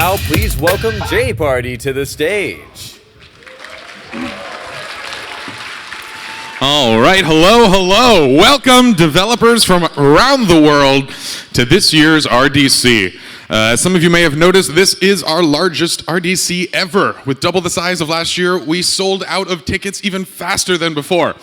now, please welcome Jay Party to the stage. All right, hello. Welcome, developers from around the world, to this year's RDC. As some of you may have noticed, this is our largest RDC ever. With double the size of last year, we sold out of tickets even faster than before.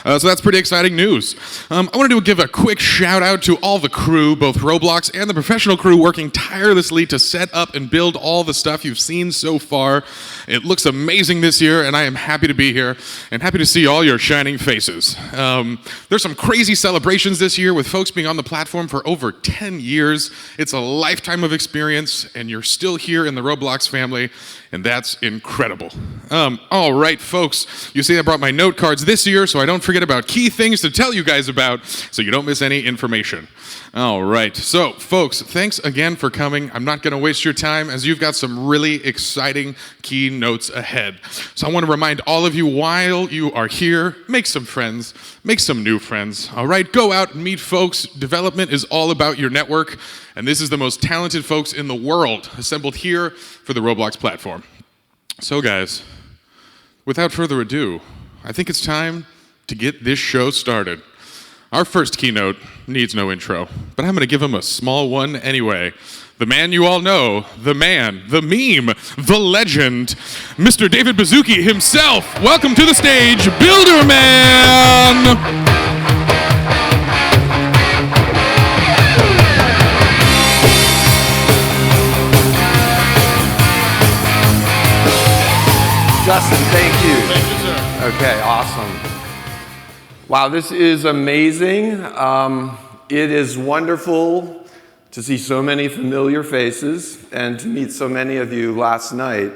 So that's pretty exciting news. I wanted to give a quick shout out to all the crew, both Roblox and the professional crew, working tirelessly to set up and build all the stuff you've seen so far. It looks amazing this year, and I am happy to be here and happy to see all your shining faces. There's some crazy celebrations this year with folks being on the platform for over 10 years. It's a lifetime of experience, and you're still here in the Roblox family, and that's incredible. All right, folks, you see I brought my note cards this year, so I don't forget about key things to tell you guys about, so you don't miss any information. All right, so folks, thanks again for coming. I'm not gonna waste your time, as you've got some really exciting keynotes ahead. So I wanna remind all of you, while you are here, make some friends, make some new friends. All right, go out and meet folks. Development is all about your network, and this is the most talented folks in the world assembled here for the Roblox platform. So guys, without further ado, I think it's time to get this show started. Our first keynote needs no intro, but I'm gonna give him a small one anyway. The man you all know, the man, the meme, the legend, Mr. David Baszucki himself. Welcome to the stage, Builderman! Justin, thank you. Thank you, sir. Okay, awesome. Wow, this is amazing. It is wonderful to see so many familiar faces and to meet so many of you last night.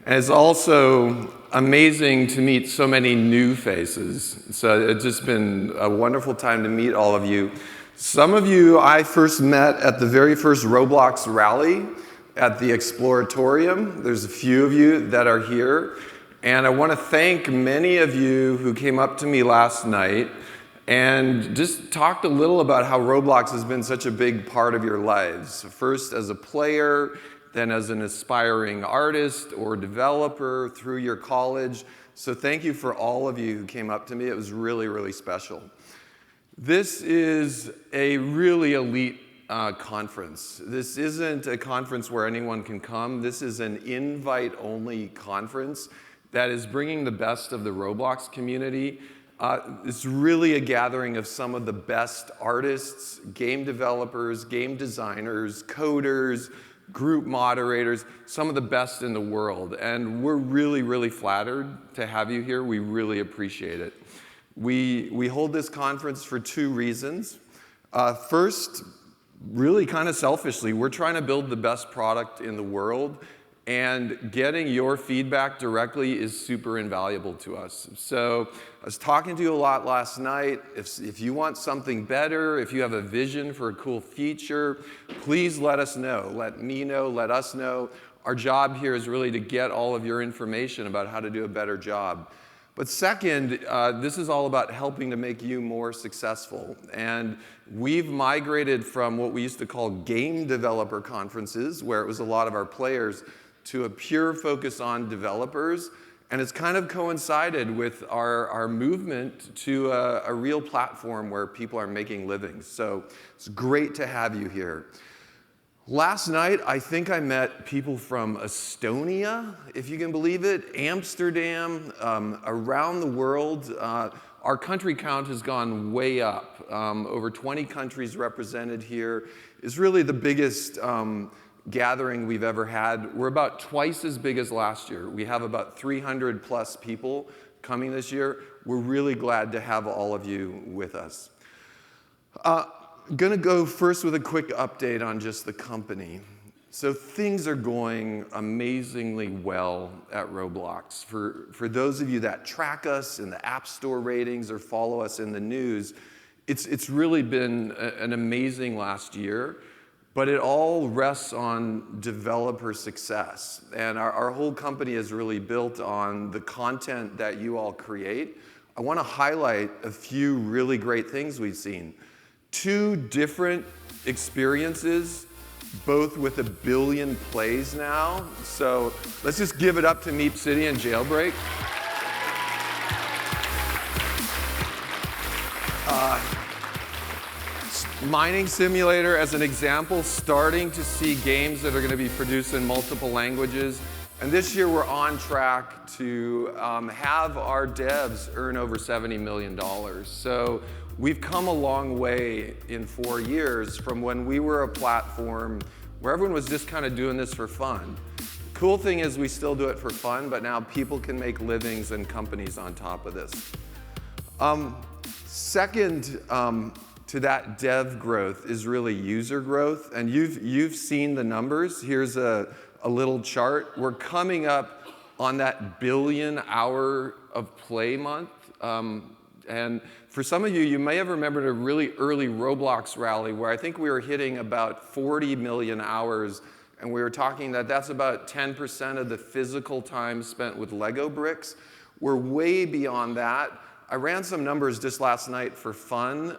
And it's also amazing to meet so many new faces. So it's just been a wonderful time to meet all of you. Some of you I first met at the very first Roblox rally at the Exploratorium. There's a few of you that are here. And I want to thank many of you who came up to me last night and just talked a little about how Roblox has been such a big part of your lives. First as a player, then as an aspiring artist or developer through your college. So thank you for all of you who came up to me. It was really, really special. This is a really elite conference. This isn't a conference where anyone can come. This is an invite-only conference that is bringing the best of the Roblox community. It's really a gathering of some of the best artists, game developers, game designers, coders, group moderators, some of the best in the world. And we're really, really flattered to have you here. We really appreciate it. We hold this conference for two reasons. First, really kind of selfishly, we're trying to build the best product in the world, and getting your feedback directly is super invaluable to us. So I was talking to you a lot last night. If you want something better, if you have a vision for a cool feature, please let us know. Let me know, let us know. Our job here is really to get all of your information about how to do a better job. But second, this is all about helping to make you more successful. And we've migrated from what we used to call game developer conferences, where it was a lot of our players, to a pure focus on developers. And it's kind of coincided with our movement to a real platform where people are making livings. So it's great to have you here. Last night, I think I met people from Estonia, if you can believe it, Amsterdam, around the world. Our country count has gone way up. Over 20 countries represented here. It's really the biggest gathering we've ever had. We're about twice as big as last year. We have about 300 plus people coming this year. We're really glad to have all of you with us. Going to go first with a quick update on just the company. So things are going amazingly well at Roblox. For those of you that track us in the App Store ratings or follow us in the news, it's really been an amazing last year, but it all rests on developer success. And our whole company is really built on the content that you all create. I want to highlight a few really great things we've seen. 2 different experiences both with 1 billion plays now. So let's just give it up to Meep City and Jailbreak. Mining Simulator, as an example, starting to see games that are going to be produced in multiple languages. And this year we're on track to have our devs earn over $70 million. So we've come a long way in 4 years from when we were a platform where everyone was just kind of doing this for fun. The cool thing is we still do it for fun, but now people can make livings and companies on top of this. Second, to that dev growth is really user growth, and you've seen the numbers. Here's a little chart. We're coming up on that billion hour of play month, and for some of you, you may have remembered a really early Roblox rally where I think we were hitting about 40 million hours, and we were talking that that's about 10% of the physical time spent with Lego bricks. We're way beyond that. I ran some numbers just last night for fun.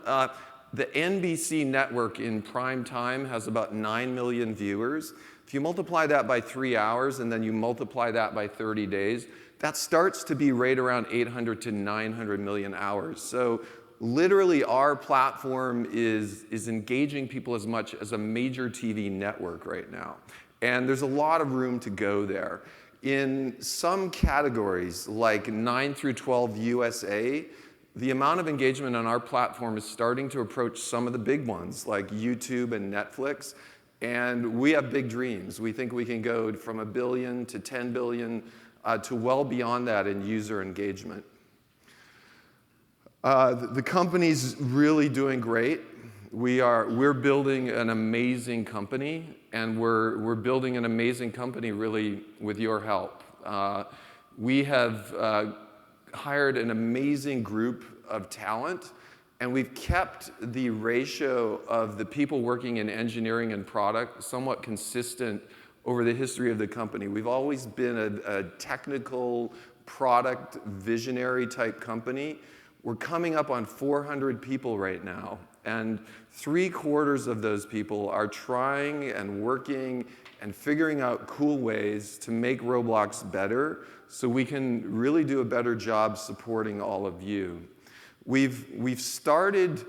The NBC network in prime time has about 9 million viewers. If you multiply that by 3 hours and then you multiply that by 30 days, that starts to be right around 800 to 900 million hours. So literally our platform is engaging people as much as a major TV network right now. And there's a lot of room to go there. In some categories, like 9 through 12 USA, the amount of engagement on our platform is starting to approach some of the big ones, like YouTube and Netflix. And we have big dreams. We think we can go from 1 billion to 10 billion to well beyond that in user engagement. The company's really doing great. We're building an amazing company, and we're building an amazing company really with your help. We have hired an amazing group of talent, and we've kept the ratio of the people working in engineering and product somewhat consistent over the history of the company. We've always been a technical product visionary type company. We're coming up on 400 people right now, and 3/4 of those people are trying and working and figuring out cool ways to make Roblox better so we can really do a better job supporting all of you. We've started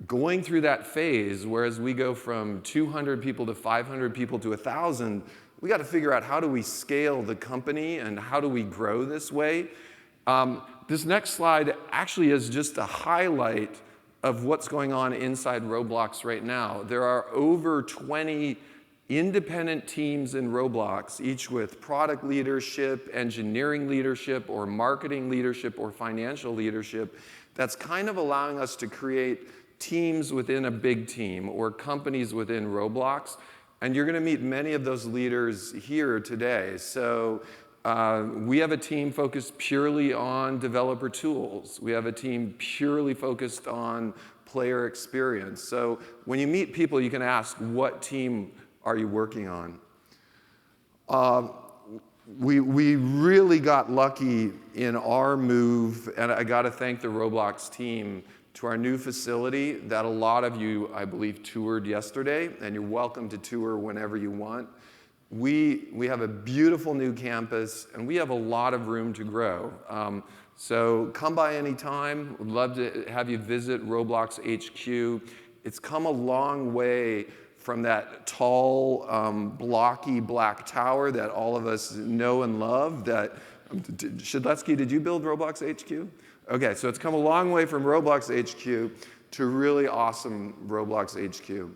going through that phase, whereas we go from 200 people to 500 people to 1,000, we got to figure out how do we scale the company and how do we grow this way. This next slide actually is just a highlight of what's going on inside Roblox right now. There are over 20 independent teams in Roblox, each with product leadership, engineering leadership, or marketing leadership, or financial leadership, that's kind of allowing us to create teams within a big team or companies within Roblox. And you're going to meet many of those leaders here today. So we have a team focused purely on developer tools. We have a team purely focused on player experience. So when you meet people, you can ask, what team are you working on? We really got lucky in our move, and I got to thank the Roblox team, to our new facility that a lot of you, I believe, toured yesterday, and you're welcome to tour whenever you want. We have a beautiful new campus, and we have a lot of room to grow. So come by anytime. We'd love to have you visit Roblox HQ. It's come a long way from that tall, blocky black tower that all of us know and love. That Shedletsky, did you build Roblox HQ? Okay, so it's come a long way from Roblox HQ to really awesome Roblox HQ.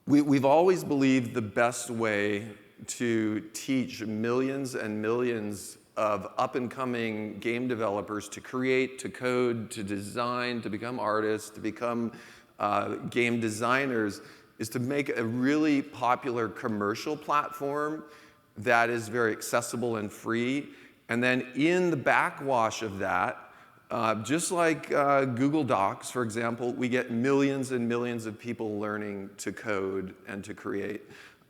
We've always believed the best way to teach millions and millions of up-and-coming game developers to create, to code, to design, to become artists, to become game designers, is to make a really popular commercial platform that is very accessible and free. And then in the backwash of that, just like Google Docs, for example, we get millions and millions of people learning to code and to create.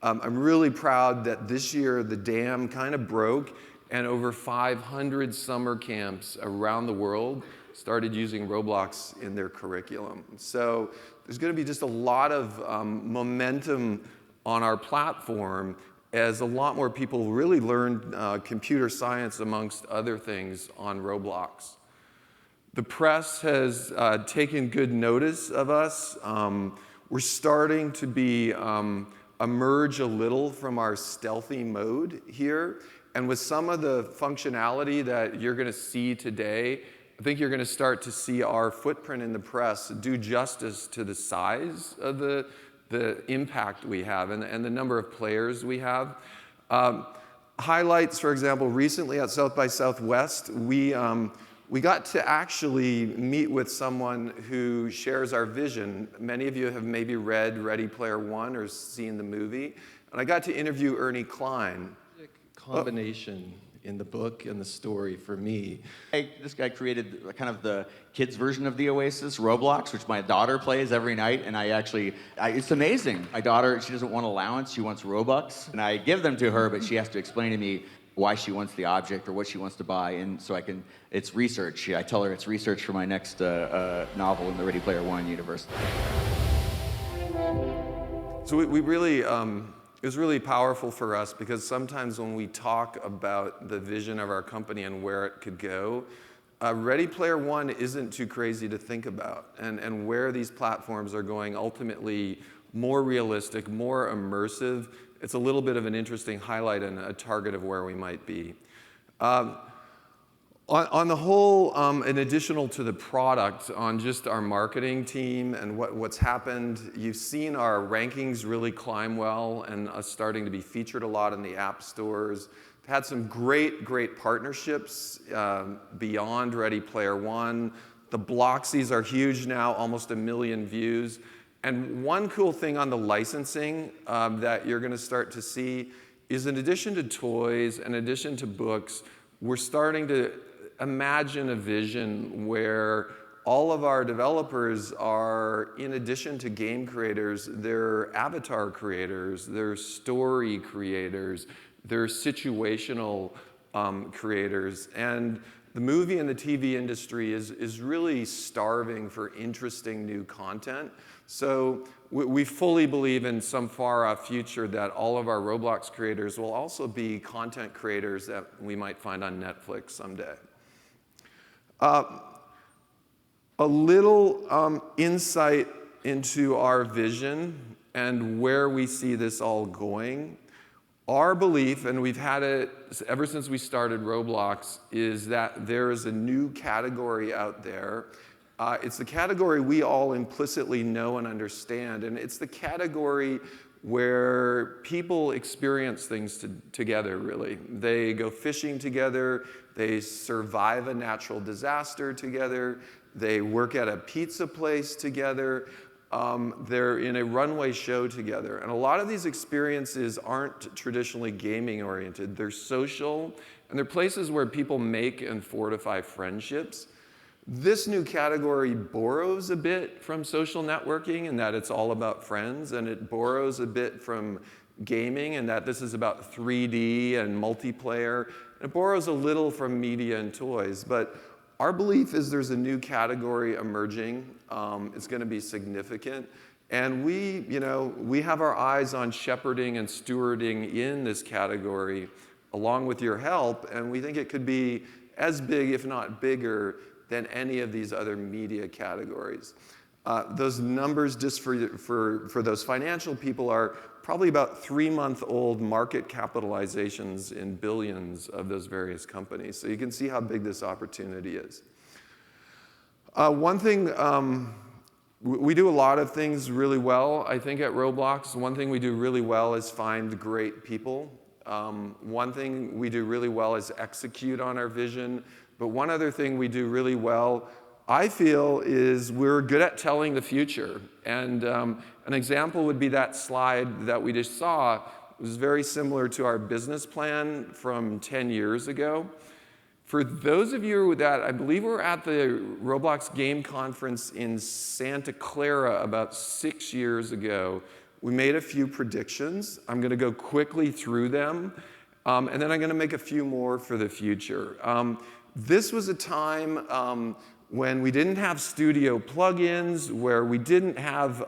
I'm really proud that this year the dam kind of broke, and over 500 summer camps around the world started using Roblox in their curriculum. So there's going to be just a lot of momentum on our platform as a lot more people really learn computer science, amongst other things, on Roblox. The press has taken good notice of us. We're starting to emerge a little from our stealthy mode here. And with some of the functionality that you're going to see today, I think you're going to start to see our footprint in the press do justice to the size of the impact we have and the number of players we have. Highlights, for example, recently at South by Southwest, we got to actually meet with someone who shares our vision. Many of you have maybe read Ready Player One or seen the movie. And I got to interview Ernie Klein. Combination in the book and the story for me. This guy created kind of the kids' version of the Oasis, Roblox, which my daughter plays every night, and it's amazing. My daughter, she doesn't want allowance, she wants Robux, and I give them to her, but she has to explain to me why she wants the object or what she wants to buy, and so it's research. I tell her it's research for my next novel in the Ready Player One universe. So we really, it was really powerful for us because sometimes when we talk about the vision of our company and where it could go, Ready Player One isn't too crazy to think about, and where these platforms are going ultimately more realistic, more immersive. It's a little bit of an interesting highlight and a target of where we might be. On the whole, in addition to the product, on just our marketing team and what's happened, you've seen our rankings really climb well and us starting to be featured a lot in the app stores. We've had some great partnerships beyond Ready Player One. The Bloxies are huge now, almost 1 million views. And one cool thing on the licensing that you're going to start to see is, in addition to toys, in addition to books, we're starting to imagine a vision where all of our developers are, in addition to game creators, they're avatar creators, they're story creators, they're situational creators. And the movie and the TV industry is really starving for interesting new content. So we fully believe in some far-off future that all of our Roblox creators will also be content creators that we might find on Netflix someday. A little insight into our vision and where we see this all going. Our belief, and we've had it ever since we started Roblox, is that there is a new category out there. It's the category we all implicitly know and understand, and it's the category where people experience things together, really. They go fishing together, they survive a natural disaster together, they work at a pizza place together, they're in a runway show together. And a lot of these experiences aren't traditionally gaming oriented. They're social, and they're places where people make and fortify friendships. This new category borrows a bit from social networking in that it's all about friends, and it borrows a bit from gaming in that this is about 3D and multiplayer. And it borrows a little from media and toys, but our belief is there's a new category emerging. It's going to be significant. And we have our eyes on shepherding and stewarding in this category along with your help, and we think it could be as big, if not bigger, than any of these other media categories. Those numbers, just for those financial people, are probably about 3-month-old market capitalizations in billions of those various companies. So you can see how big this opportunity is. One thing, we do a lot of things really well, I think, at Roblox. One thing we do really well is find great people. One thing we do really well is execute on our vision. But one other thing we do really well, I feel, is we're good at telling the future. And an example would be that slide that we just saw. It was very similar to our business plan from 10 years ago. For those of you that, I believe were at the Roblox Game Conference in Santa Clara about 6 years ago, we made a few predictions. I'm going to go quickly through them, and then I'm going to make a few more for the future. This was a time when we didn't have studio plugins, where we didn't have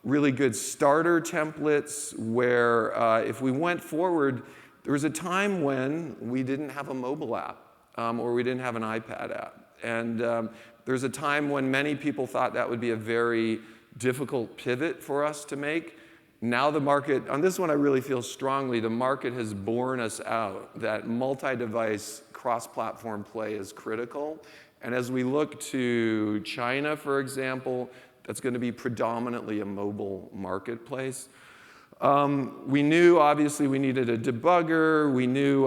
really good starter templates, where if we went forward, there was a time when we didn't have a mobile app or we didn't have an iPad app. And there's a time when many people thought that would be a very difficult pivot for us to make. Now the market, on this one I really feel strongly, the market has borne us out that multi-device, cross-platform play is critical. And as we look to China, for example, that's going to be predominantly a mobile marketplace. We knew, obviously, we needed a debugger. We knew,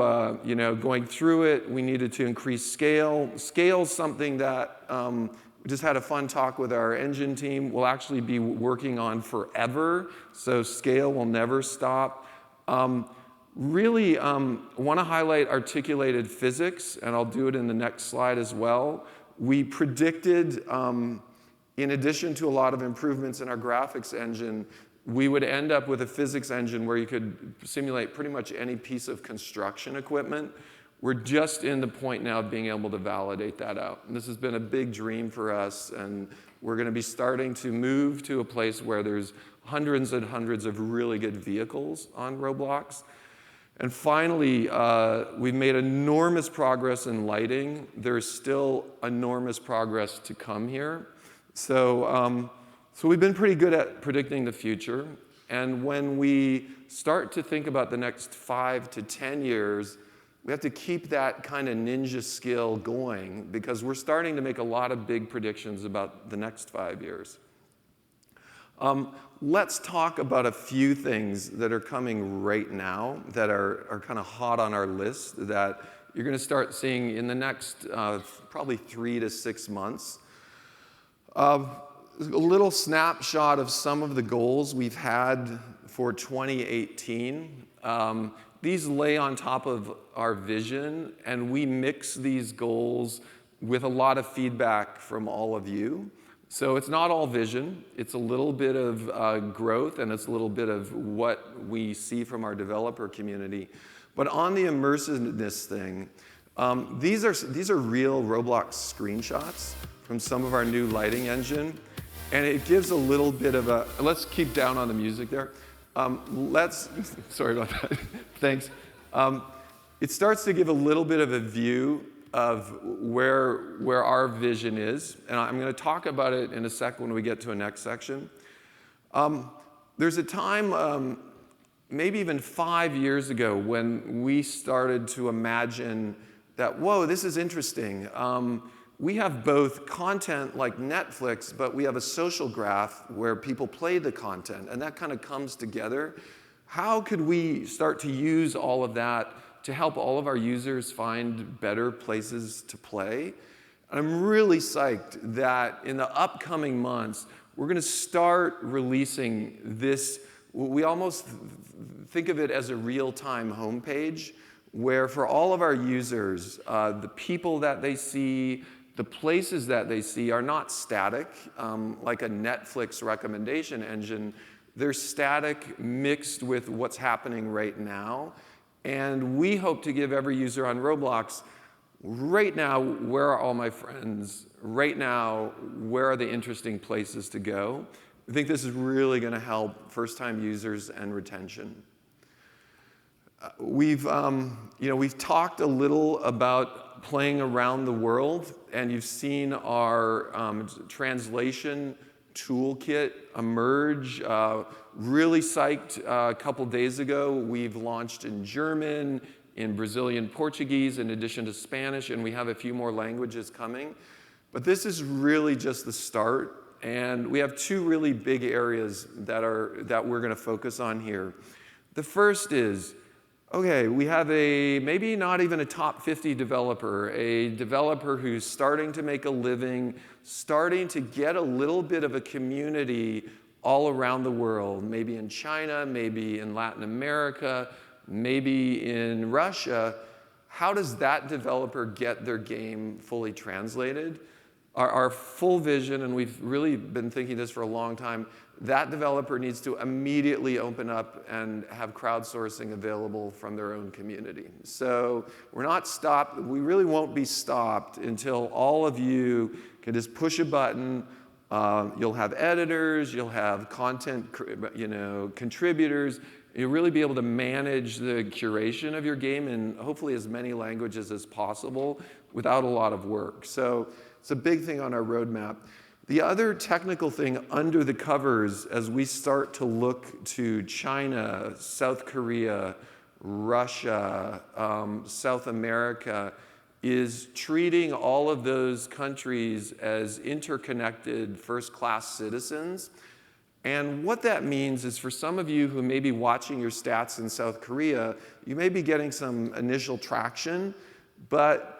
going through it, we needed to increase scale. Scale's something that we just had a fun talk with our engine team. We'll actually be working on forever, so scale will never stop. Really want to highlight articulated physics, and I'll do it in the next slide as well. We predicted, in addition to a lot of improvements in our graphics engine, we would end up with a physics engine where you could simulate pretty much any piece of construction equipment. We're just in the point now of being able to validate that out. And this has been a big dream for us, and we're going to be starting to move to a place where there's hundreds and hundreds of really good vehicles on Roblox. And finally, we've made enormous progress in lighting. There's still enormous progress to come here. So we've been pretty good at predicting the future. And when we start to think about the next 5 to 10 years, we have to keep that kind of ninja skill going because we're starting to make a lot of big predictions about the next 5 years. Let's talk about a few things that are coming right now that are kind of hot on our list that you're going to start seeing in the next probably 3 to 6 months. A little snapshot of some of the goals we've had for 2018. These lay on top of our vision, and we mix these goals with a lot of feedback from all of you. So it's not all vision. It's a little bit of growth, and it's a little bit of what we see from our developer community. But on the immersiveness thing, these are real Roblox screenshots from some of our new lighting engine. And it gives a little bit of a, let's keep down on the music there. Sorry about that, thanks. It starts to give a little bit of a view of where our vision is. And I'm going to talk about it in a sec when we get to a next section. There's a time, maybe even 5 years ago, when we started to imagine that, whoa, this is interesting. We have both content like Netflix, but we have a social graph where people play the content, and that kind of comes together. How could we start to use all of that to help all of our users find better places to play? And I'm really psyched that in the upcoming months, we're going to start releasing this. We almost think of it as a real-time homepage, where for all of our users, the people that they see, the places that they see are not static, like a Netflix recommendation engine. They're static mixed with what's happening right now. And we hope to give every user on Roblox, right now, where are all my friends? Right now, where are the interesting places to go? I think this is really going to help first-time users and retention. We've talked a little about playing around the world, and you've seen our translation toolkit emerge. Really psyched a couple days ago. We've launched in German, in Brazilian Portuguese, in addition to Spanish, and we have a few more languages coming. But this is really just the start, and we have two really big areas that we're going to focus on here. The first is, okay, we have maybe not even a top 50 developer, a developer who's starting to make a living, starting to get a little bit of a community all around the world, maybe in China, maybe in Latin America, maybe in Russia. How does that developer get their game fully translated? our full vision, and we've really been thinking this for a long time, that developer needs to immediately open up and have crowdsourcing available from their own community. So we're not stopped. We really won't be stopped until all of you can just push a button. You'll have editors, you'll have content, contributors. You'll really be able to manage the curation of your game in hopefully as many languages as possible without a lot of work. So it's a big thing on our roadmap. The other technical thing under the covers as we start to look to China, South Korea, Russia, South America, is treating all of those countries as interconnected first-class citizens. And what that means is for some of you who may be watching your stats in South Korea, you may be getting some initial traction, but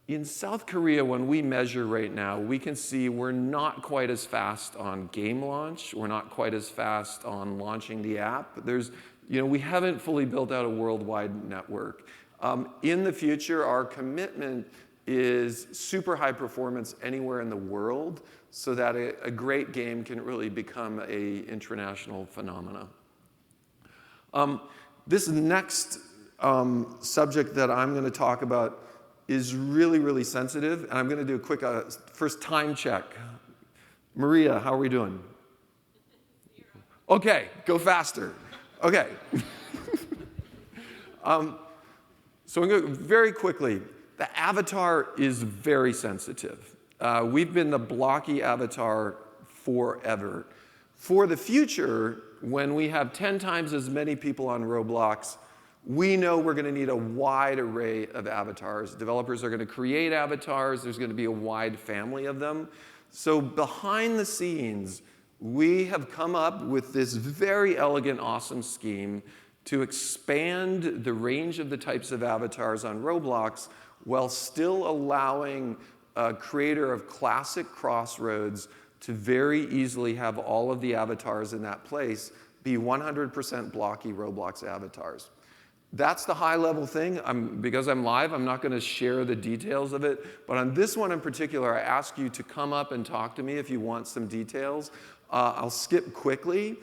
in South Korea, when we measure right now, we can see we're not quite as fast on game launch. We're not quite as fast on launching the app. We haven't fully built out a worldwide network. In the future, our commitment is super high performance anywhere in the world so that a great game can really become an international phenomena. This next subject that I'm going to talk about is really, really sensitive, and I'm going to do a quick first time check. Maria, how are we doing? Okay, go faster. Okay. So I'm going to go very quickly. The avatar is very sensitive. We've been the blocky avatar forever. For the future, when we have 10 times as many people on Roblox, we know we're going to need a wide array of avatars. Developers are going to create avatars. There's going to be a wide family of them. So behind the scenes, we have come up with this very elegant, awesome scheme to expand the range of the types of avatars on Roblox while still allowing a creator of classic Crossroads to very easily have all of the avatars in that place be 100% blocky Roblox avatars. That's the high-level thing. Because I'm live, I'm not going to share the details of it. But on this one in particular, I ask you to come up and talk to me if you want some details. I'll skip quickly.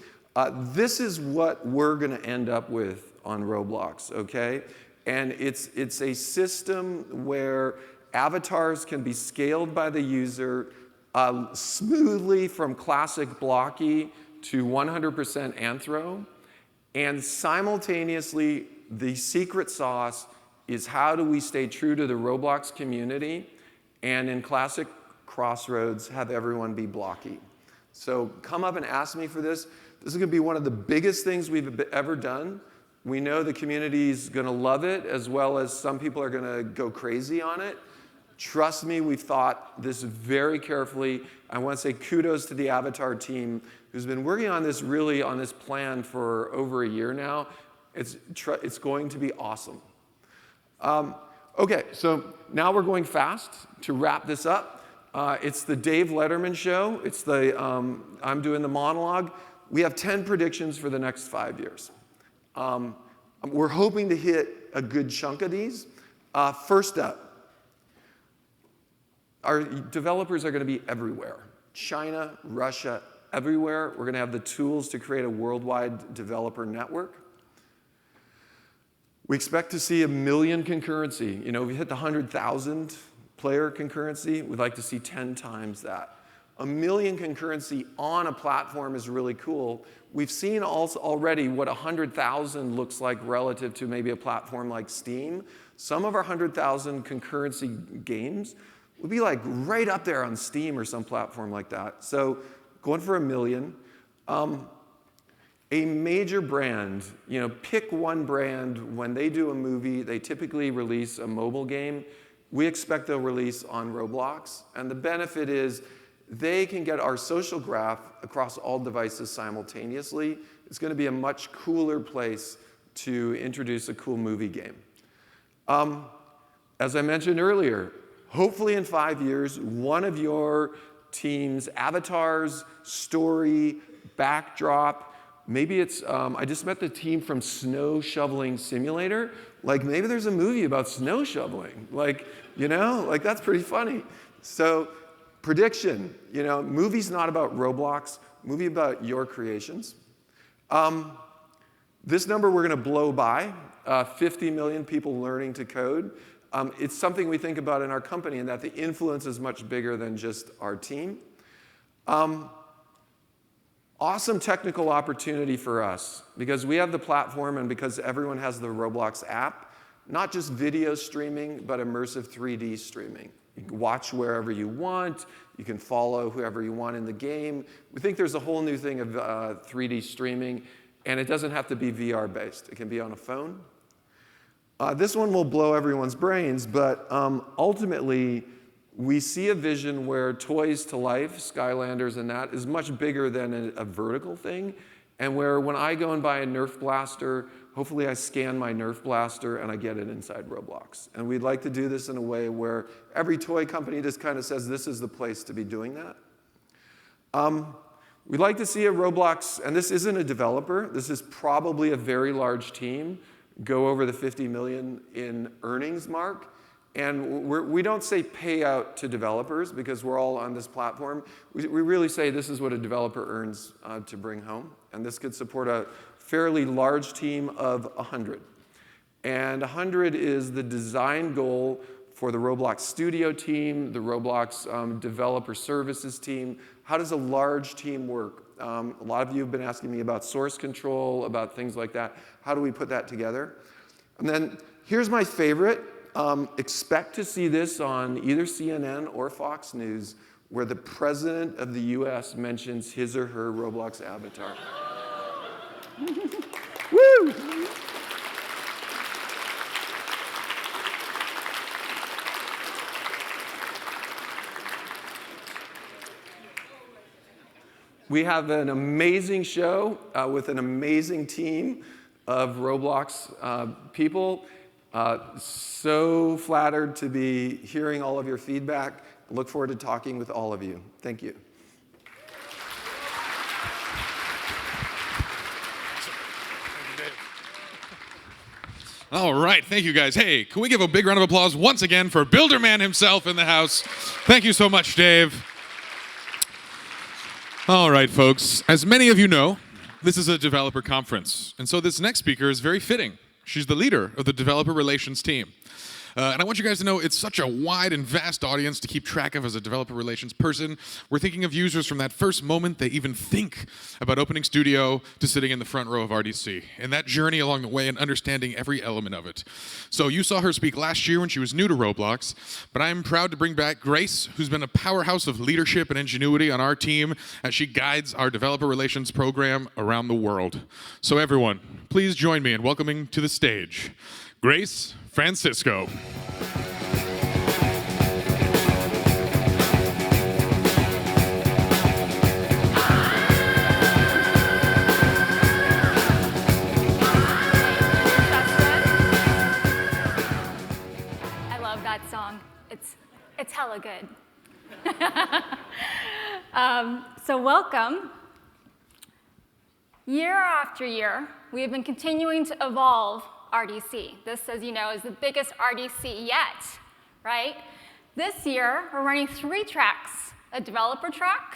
This is what we're going to end up with on Roblox, okay? And it's a system where avatars can be scaled by the user smoothly from classic blocky to 100% anthro. And simultaneously, the secret sauce is how do we stay true to the Roblox community and in classic Crossroads have everyone be blocky. So come up and ask me for this. This is going to be one of the biggest things we've ever done. We know the community's going to love it, as well as some people are going to go crazy on it. Trust me, we've thought this very carefully. I want to say kudos to the Avatar team who's been working on this plan for over a year now. It's going to be awesome. Okay, so now we're going fast to wrap this up. It's the Dave Letterman show. It's I'm doing the monologue. We have 10 predictions for the next 5 years. We're hoping to hit a good chunk of these. First up, our developers are going to be everywhere. China, Russia, everywhere. We're going to have the tools to create a worldwide developer network. We expect to see 1 million concurrency. We hit the 100,000 player concurrency. We'd like to see 10 times that. 1 million concurrency on a platform is really cool. We've seen also already what 100,000 looks like relative to maybe a platform like Steam. Some of our 100,000 concurrency games would be like right up there on Steam or some platform like that. So going for 1 million. A major brand, pick one brand. When they do a movie, they typically release a mobile game. We expect they'll release on Roblox. And the benefit is they can get our social graph across all devices simultaneously. It's going to be a much cooler place to introduce a cool movie game. As I mentioned earlier, hopefully in 5 years, one of your team's avatars, story, backdrop, maybe it's, I just met the team from Snow Shoveling Simulator. Maybe there's a movie about snow shoveling. That's pretty funny. So Prediction, movie's not about Roblox, movie about your creations. This number we're going to blow by, 50 million people learning to code. It's something we think about in our company, and that the influence is much bigger than just our team. Awesome technical opportunity for us, because we have the platform and because everyone has the Roblox app, not just video streaming, but immersive 3D streaming. You can watch wherever you want. You can follow whoever you want in the game. We think there's a whole new thing of 3D streaming, and it doesn't have to be VR-based. It can be on a phone. This one will blow everyone's brains, but ultimately, we see a vision where toys to life, Skylanders and that, is much bigger than a vertical thing, and where when I go and buy a Nerf blaster, hopefully I scan my Nerf blaster and I get it inside Roblox. And we'd like to do this in a way where every toy company just kind of says this is the place to be doing that. We'd like to see a Roblox, and this isn't a developer, this is probably a very large team, go over the 50 million in earnings mark. And we don't say pay out to developers because we're all on this platform. We really say this is what a developer earns to bring home. And this could support a fairly large team of 100. And 100 is the design goal for the Roblox Studio team, the Roblox Developer Services team. How does a large team work? A lot of you have been asking me about source control, about things like that. How do we put that together? And then here's my favorite. Expect to see this on either CNN or Fox News, where the president of the US mentions his or her Roblox avatar. Woo! We have an amazing show with an amazing team of Roblox people. So flattered to be hearing all of your feedback. Look forward to talking with all of you. Thank you. All right, thank you guys. Hey, can we give a big round of applause once again for Builderman himself in the house? Thank you so much, Dave. All right, folks, as many of you know, this is a developer conference, and so this next speaker is very fitting. She's the leader of the developer relations team. And I want you guys to know it's such a wide and vast audience to keep track of as a developer relations person. We're thinking of users from that first moment they even think about opening Studio to sitting in the front row of RDC, and that journey along the way and understanding every element of it. So you saw her speak last year when she was new to Roblox, but I'm proud to bring back Grace, who's been a powerhouse of leadership and ingenuity on our team as she guides our developer relations program around the world. So everyone, please join me in welcoming to the stage Grace Francisco. I love that song. It's hella good. So welcome. Year after year, we have been continuing to evolve RDC. This, as you know, is the biggest RDC yet, right? This year, we're running 3 tracks: a developer track,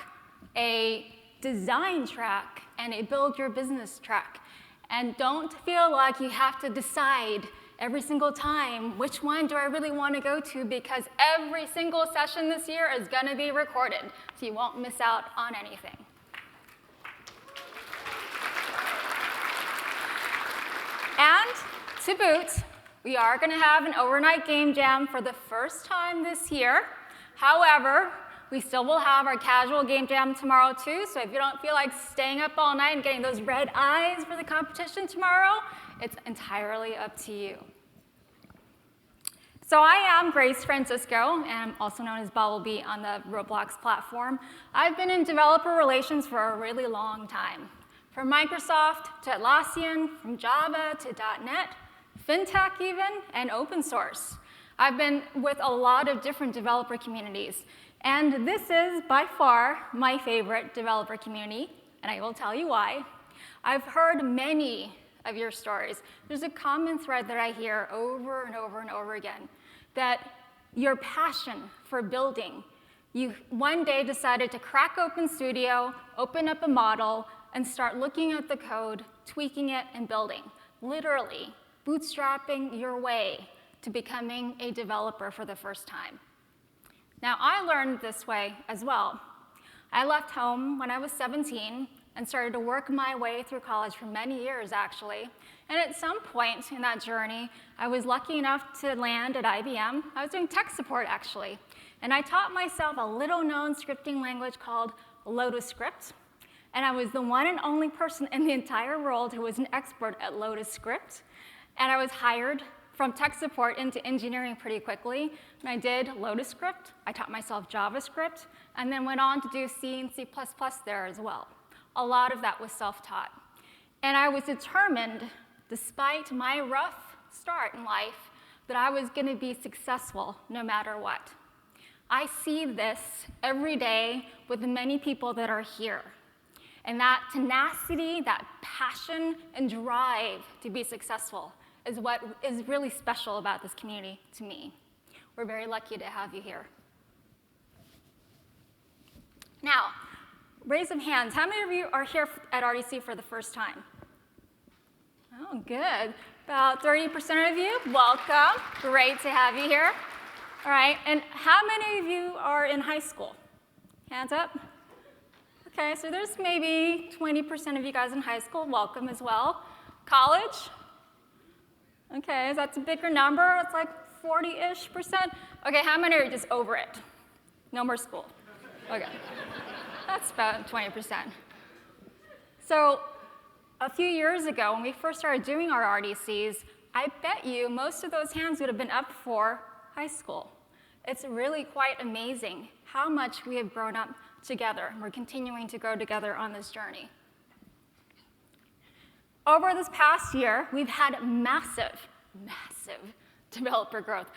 a design track, and a build your business track. And don't feel like you have to decide every single time which one do I really want to go to, because every single session this year is going to be recorded, so you won't miss out on anything. And to boot, we are going to have an overnight game jam for the first time this year. However, we still will have our casual game jam tomorrow too, so if you don't feel like staying up all night and getting those red eyes for the competition tomorrow, it's entirely up to you. So I am Grace Francisco, and I'm also known as Bumblebee on the Roblox platform. I've been in developer relations for a really long time. From Microsoft to Atlassian, from Java to .NET, FinTech even, and open source. I've been with a lot of different developer communities, and this is by far my favorite developer community, and I will tell you why. I've heard many of your stories. There's a common thread that I hear over and over and over again, that your passion for building You one day decided to crack open Studio, open up a model, and start looking at the code, tweaking it, and building. Literally, bootstrapping your way to becoming a developer for the first time. Now, I learned this way as well. I left home when I was 17 and started to work my way through college for many years, actually. And at some point in that journey, I was lucky enough to land at IBM. I was doing tech support, actually. And I taught myself a little-known scripting language called Lotus Script. And I was the one and only person in the entire world who was an expert at Lotus Script. And I was hired from tech support into engineering pretty quickly. And I did Lotus Script. I taught myself JavaScript, and then went on to do C and C++ there as well. A lot of that was self-taught. And I was determined, despite my rough start in life, that I was going to be successful no matter what. I see this every day with the many people that are here. And that tenacity, that passion, and drive to be successful is what is really special about this community to me. We're very lucky to have you here. Now, raise of hands. How many of you are here at RDC for the first time? Oh, good. About 30% of you. Welcome. Great to have you here. All right, and how many of you are in high school? Hands up. Okay, so there's maybe 20% of you guys in high school. Welcome as well. College? Okay, that's a bigger number. It's like 40-ish%. Okay, how many are just over it? No more school. Okay, that's about 20%. So a few years ago, when we first started doing our RDCs, I bet you most of those hands would have been up for high school. It's really quite amazing how much we have grown up together. We're continuing to grow together on this journey. Over this past year, we've had massive developer growth.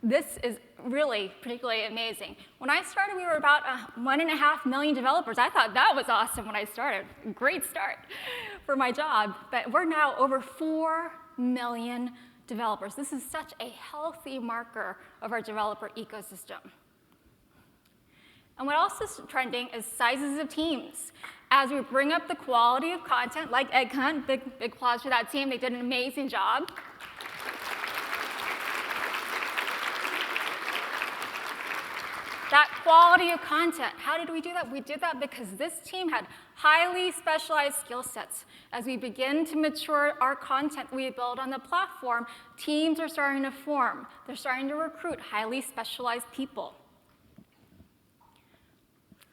This is really particularly amazing. When I started, we were about 1.5 million developers. I thought that was awesome when I started. Great start for my job. But we're now over 4 million developers. This is such a healthy marker of our developer ecosystem. And what else is trending is sizes of teams. As we bring up the quality of content, like Egg Hunt, big applause for that team. They did an amazing job. That quality of content, how did we do that? We did that because this team had highly specialized skill sets. As we begin to mature our content we build on the platform, teams are starting to form. They're starting to recruit highly specialized people.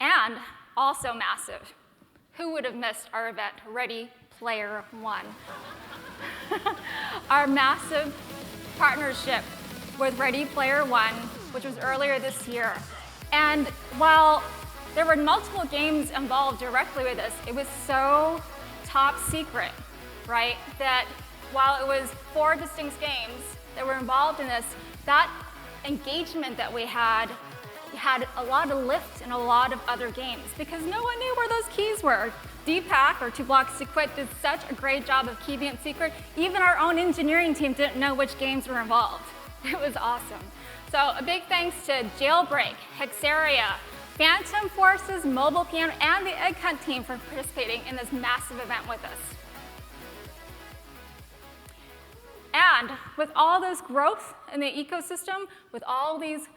And also massive. Who would have missed our event, Ready Player One? Our massive partnership with Ready Player One, which was earlier this year. And while there were multiple games involved directly with this, it was so top secret, right, that while it was 4 distinct games that were involved in this, that engagement that we had a lot of lift in a lot of other games because no one knew where those keys were. Deepak, or 2 Blocks to Quit, did such a great job of keeping it secret. Even our own engineering team didn't know which games were involved. It was awesome. So a big thanks to Jailbreak, Hexaria, Phantom Forces, Mobile Piano, and the Egg Hunt team for participating in this massive event with us. And with all this growth in the ecosystem, with all these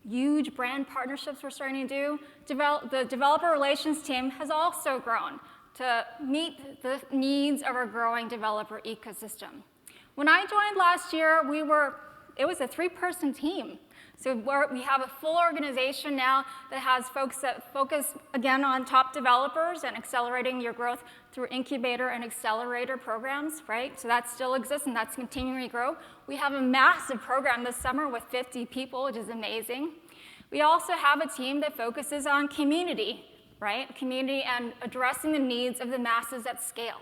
huge brand partnerships we're starting to do, the developer relations team has also grown to meet the needs of our growing developer ecosystem. When I joined last year, it was a 3-person team. So we have a full organization now that has folks that focus, again, on top developers and accelerating your growth through incubator and accelerator programs, right? So that still exists, and that's continuing to grow. We have a massive program this summer with 50 people, which is amazing. We also have a team that focuses on community, right? Community and addressing the needs of the masses at scale.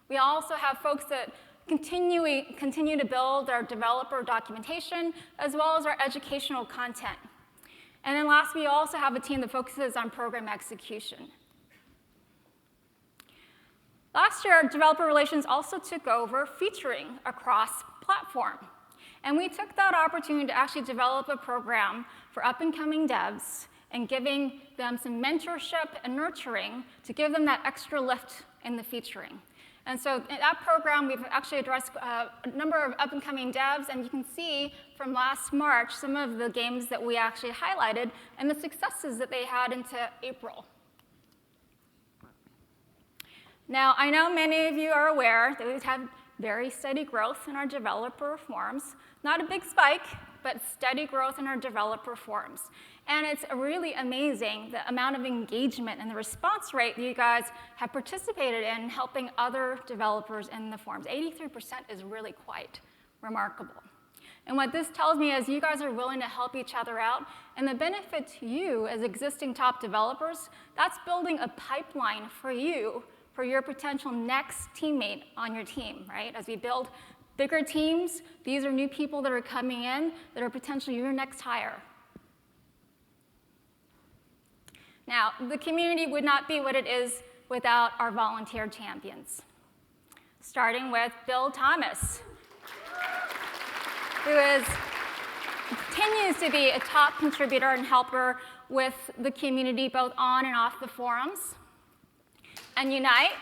We also have folks that continue to build our developer documentation as well as our educational content. And then last, we also have a team that focuses on program execution. Last year, developer relations also took over featuring across platform. And we took that opportunity to actually develop a program for up-and-coming devs and giving them some mentorship and nurturing to give them that extra lift in the featuring. And so in that program, we've actually addressed a number of up-and-coming devs, and you can see from last March some of the games that we actually highlighted and the successes that they had into April. Now, I know many of you are aware that we've had very steady growth in our developer forums. Not a big spike, but steady growth in our developer forums. And it's really amazing the amount of engagement and the response rate that you guys have participated in helping other developers in the forums. 83% is really quite remarkable. And what this tells me is you guys are willing to help each other out, and the benefit to you as existing top developers, that's building a pipeline for you for your potential next teammate on your team, right? As we build bigger teams, these are new people that are coming in that are potentially your next hire. Now, the community would not be what it is without our volunteer champions, starting with Bill Thomas, who continues to be a top contributor and helper with the community both on and off the forums. And Unite,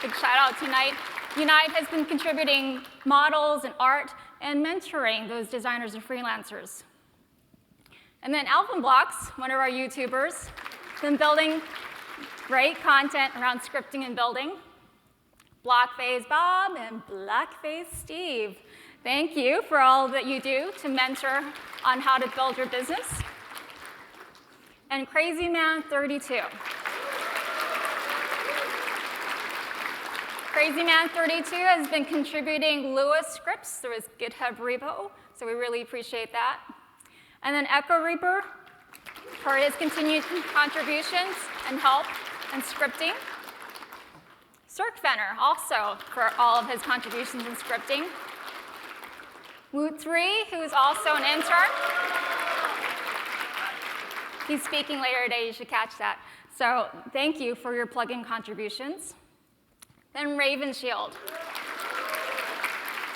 big shout out to Unite. Unite has been contributing models and art and mentoring those designers and freelancers. And then Alphablocks, one of our YouTubers, been building great content around scripting and building. Blockface Bob and Blackface Steve, thank you for all that you do to mentor on how to build your business. And Crazy Man 32. Crazy Man 32 has been contributing Lewis scripts through his GitHub repo, so we really appreciate that. And then Echo Reaper for his continued contributions and help and scripting. Cirque Fenner also for all of his contributions in scripting. Woot3, who is also an intern. He's speaking later today, you should catch that. So thank you for your plugin contributions. Then Ravenshield.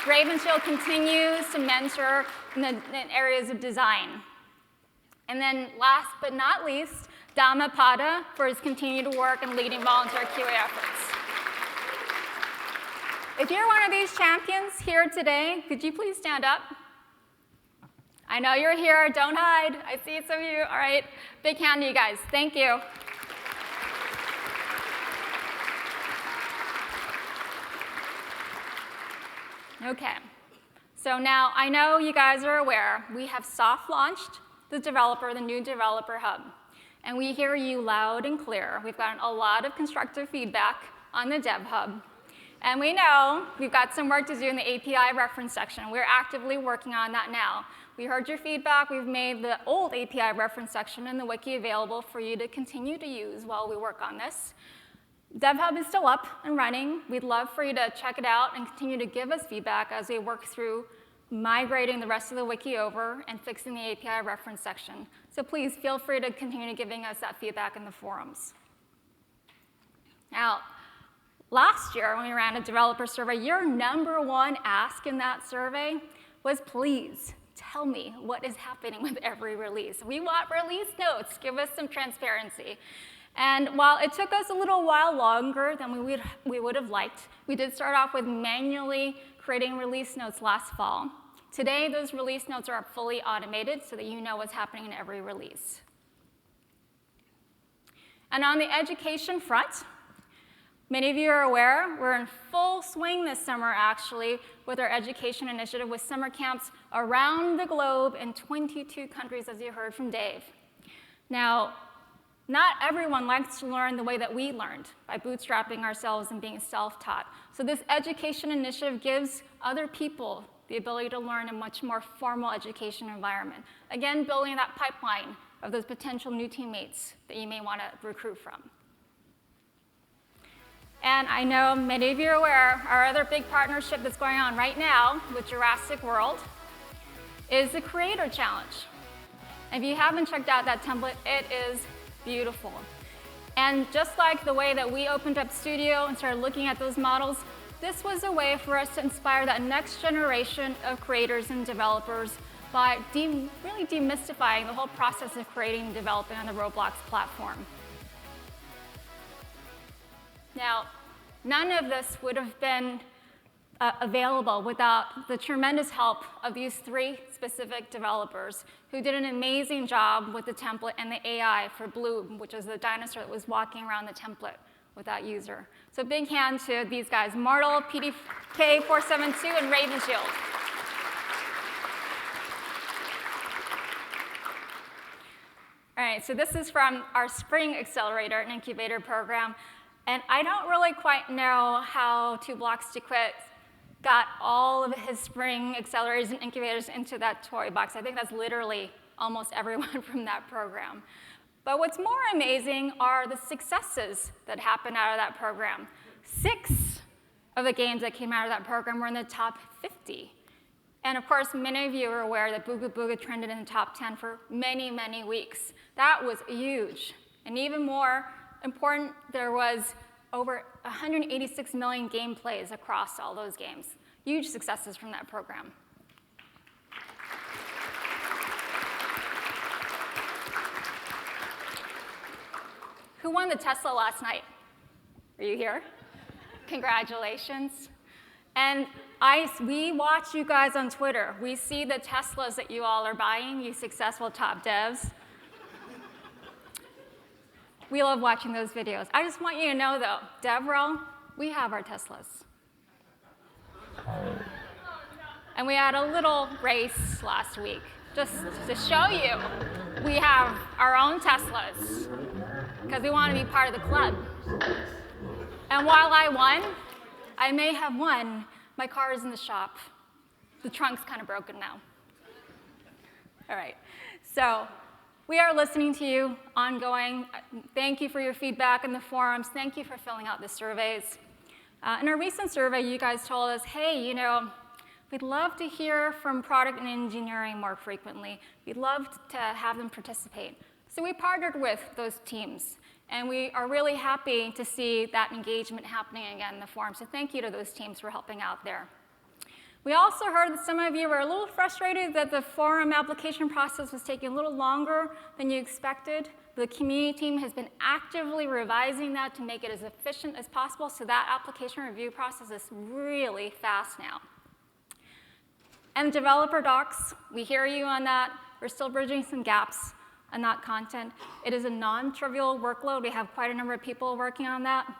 Ravenshield continues to mentor in areas of design. And then last but not least, Dhammapada for his continued work in leading volunteer QA efforts. If you're one of these champions here today, could you please stand up? I know you're here, don't hide. I see some of you. All right, big hand to you guys. Thank you. Okay, so now I know you guys are aware we have soft launched the new developer hub, and we hear you loud and clear. We've gotten a lot of constructive feedback on the dev hub, and we know we've got some work to do in the API reference section. We're actively working on that now. We heard your feedback. We've made the old API reference section in the wiki available for you to continue to use while we work on this. DevHub is still up and running. We'd love for you to check it out and continue to give us feedback as we work through migrating the rest of the wiki over and fixing the API reference section. So please feel free to continue giving us that feedback in the forums. Now, last year when we ran a developer survey, your #1 ask in that survey was, please tell me what is happening with every release. We want release notes. Give us some transparency. And while it took us a little while longer than we would have liked, we did start off with manually creating release notes last fall. Today, those release notes are fully automated so that you know what's happening in every release. And on the education front, many of you are aware, we're in full swing this summer, actually, with our education initiative with summer camps around the globe in 22 countries, as you heard from Dave. Now, not everyone likes to learn the way that we learned, by bootstrapping ourselves and being self-taught. So this education initiative gives other people the ability to learn in a much more formal education environment. Again, building that pipeline of those potential new teammates that you may want to recruit from. And I know many of you are aware, our other big partnership that's going on right now with Jurassic World is the Creator Challenge. If you haven't checked out that template, it is beautiful. And just like the way that we opened up Studio and started looking at those models, this was a way for us to inspire that next generation of creators and developers by really demystifying the whole process of creating and developing on the Roblox platform. Now, none of this would have been available without the tremendous help of these 3 specific developers who did an amazing job with the template and the AI for Bloom, which is the dinosaur that was walking around the template with that user. So big hand to these guys, Martel, PDK472, and Raven Shield. All right, so this is from our Spring Accelerator and Incubator program. And I don't really quite know how 2 Blocks to Quit got all of his Spring Accelerators and Incubators into that toy box. I think that's literally almost everyone from that program. But what's more amazing are the successes that happened out of that program. 6 of the games that came out of that program were in the top 50. And of course, many of you are aware that Booga Booga trended in the top 10 for many, many weeks. That was huge. And even more important, there was over 186 million gameplays across all those games. Huge successes from that program. Who won the Tesla last night? Are you here? Congratulations. And we watch you guys on Twitter. We see the Teslas that you all are buying, you successful top devs. We love watching those videos. I just want you to know, though, DevRel, we have our Teslas. And we had a little race last week, just to show you we have our own Teslas, because we want to be part of the club. And while I won, I may have won, my car is in the shop. The trunk's kind of broken now. All right, so we are listening to you ongoing. Thank you for your feedback in the forums. Thank you for filling out the surveys. In our recent survey, you guys told us, hey, we'd love to hear from product and engineering more frequently. We'd love to have them participate. So we partnered with those teams. And we are really happy to see that engagement happening again in the forum. So thank you to those teams for helping out there. We also heard that some of you were a little frustrated that the forum application process was taking a little longer than you expected. The community team has been actively revising that to make it as efficient as possible, so that application review process is really fast now. And developer docs, we hear you on that. We're still bridging some gaps on that content. It is a non-trivial workload. We have quite a number of people working on that.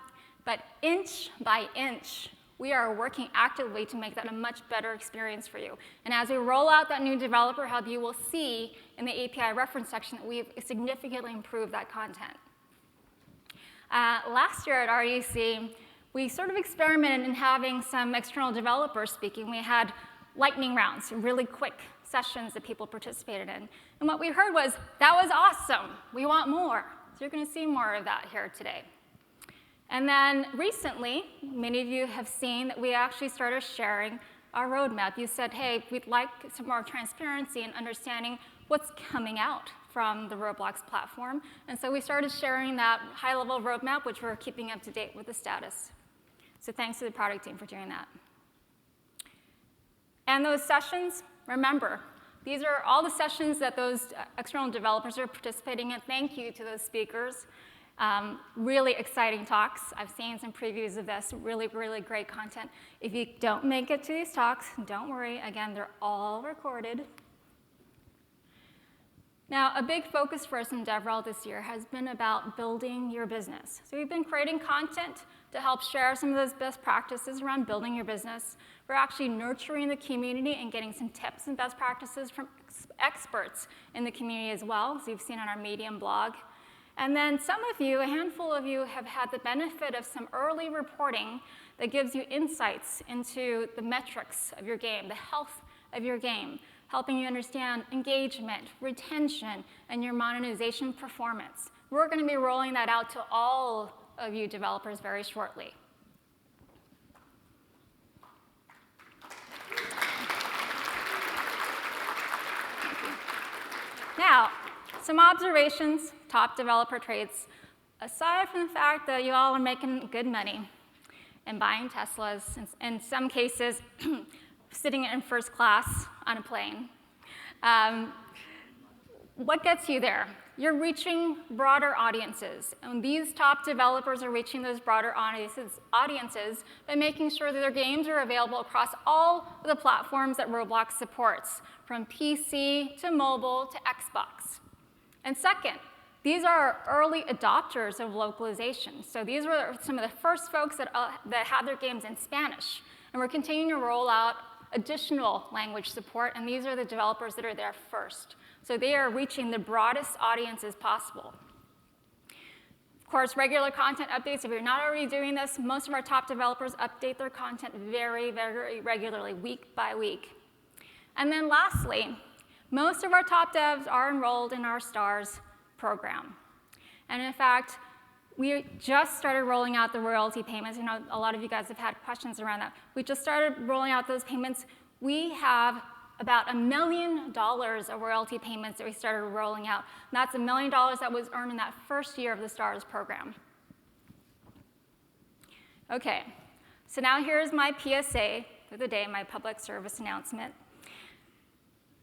But inch by inch, we are working actively to make that a much better experience for you. And as we roll out that new developer hub, you will see in the API reference section that we've significantly improved that content. Last year at REC, we sort of experimented in having some external developers speaking. We had lightning rounds, really quick sessions that people participated in. And what we heard was, that was awesome. We want more. So you're going to see more of that here today. And then recently, many of you have seen that we actually started sharing our roadmap. You said, hey, we'd like some more transparency and understanding what's coming out from the Roblox platform. And so we started sharing that high-level roadmap, which we're keeping up to date with the status. So thanks to the product team for doing that. And those sessions, remember, these are all the sessions that those external developers are participating in. Thank you to those speakers. Really exciting talks. I've seen some previews of this. Really, really great content. If you don't make it to these talks, don't worry. Again, they're all recorded. Now, a big focus for us in DevRel this year has been about building your business. So we've been creating content to help share some of those best practices around building your business. We're actually nurturing the community and getting some tips and best practices from experts in the community as well, as you've seen on our Medium blog. And then some of you, a handful of you, have had the benefit of some early reporting that gives you insights into the metrics of your game, the health of your game, helping you understand engagement, retention, and your monetization performance. We're going to be rolling that out to all of you developers very shortly. Now, some observations, top developer traits. Aside from the fact that you all are making good money and buying Teslas, in some cases sitting in first class on a plane, What gets you there? You're reaching broader audiences. And these top developers are reaching those broader audiences by making sure that their games are available across all of the platforms that Roblox supports, from PC to mobile to Xbox. And second, these are early adopters of localization. So these were some of the first folks that had their games in Spanish. And we're continuing to roll out additional language support, and these are the developers that are there first. So they are reaching the broadest audiences possible. Of course, regular content updates, if you're not already doing this, most of our top developers update their content very, very regularly, week by week. And then lastly, most of our top devs are enrolled in our STARS program. And in fact, we just started rolling out the royalty payments. I know a lot of you guys have had questions around that. We just started rolling out those payments. We have about $1 million of royalty payments that we started rolling out. And that's $1 million that was earned in that first year of the STARS program. Okay, so now here's my PSA for the day, my public service announcement.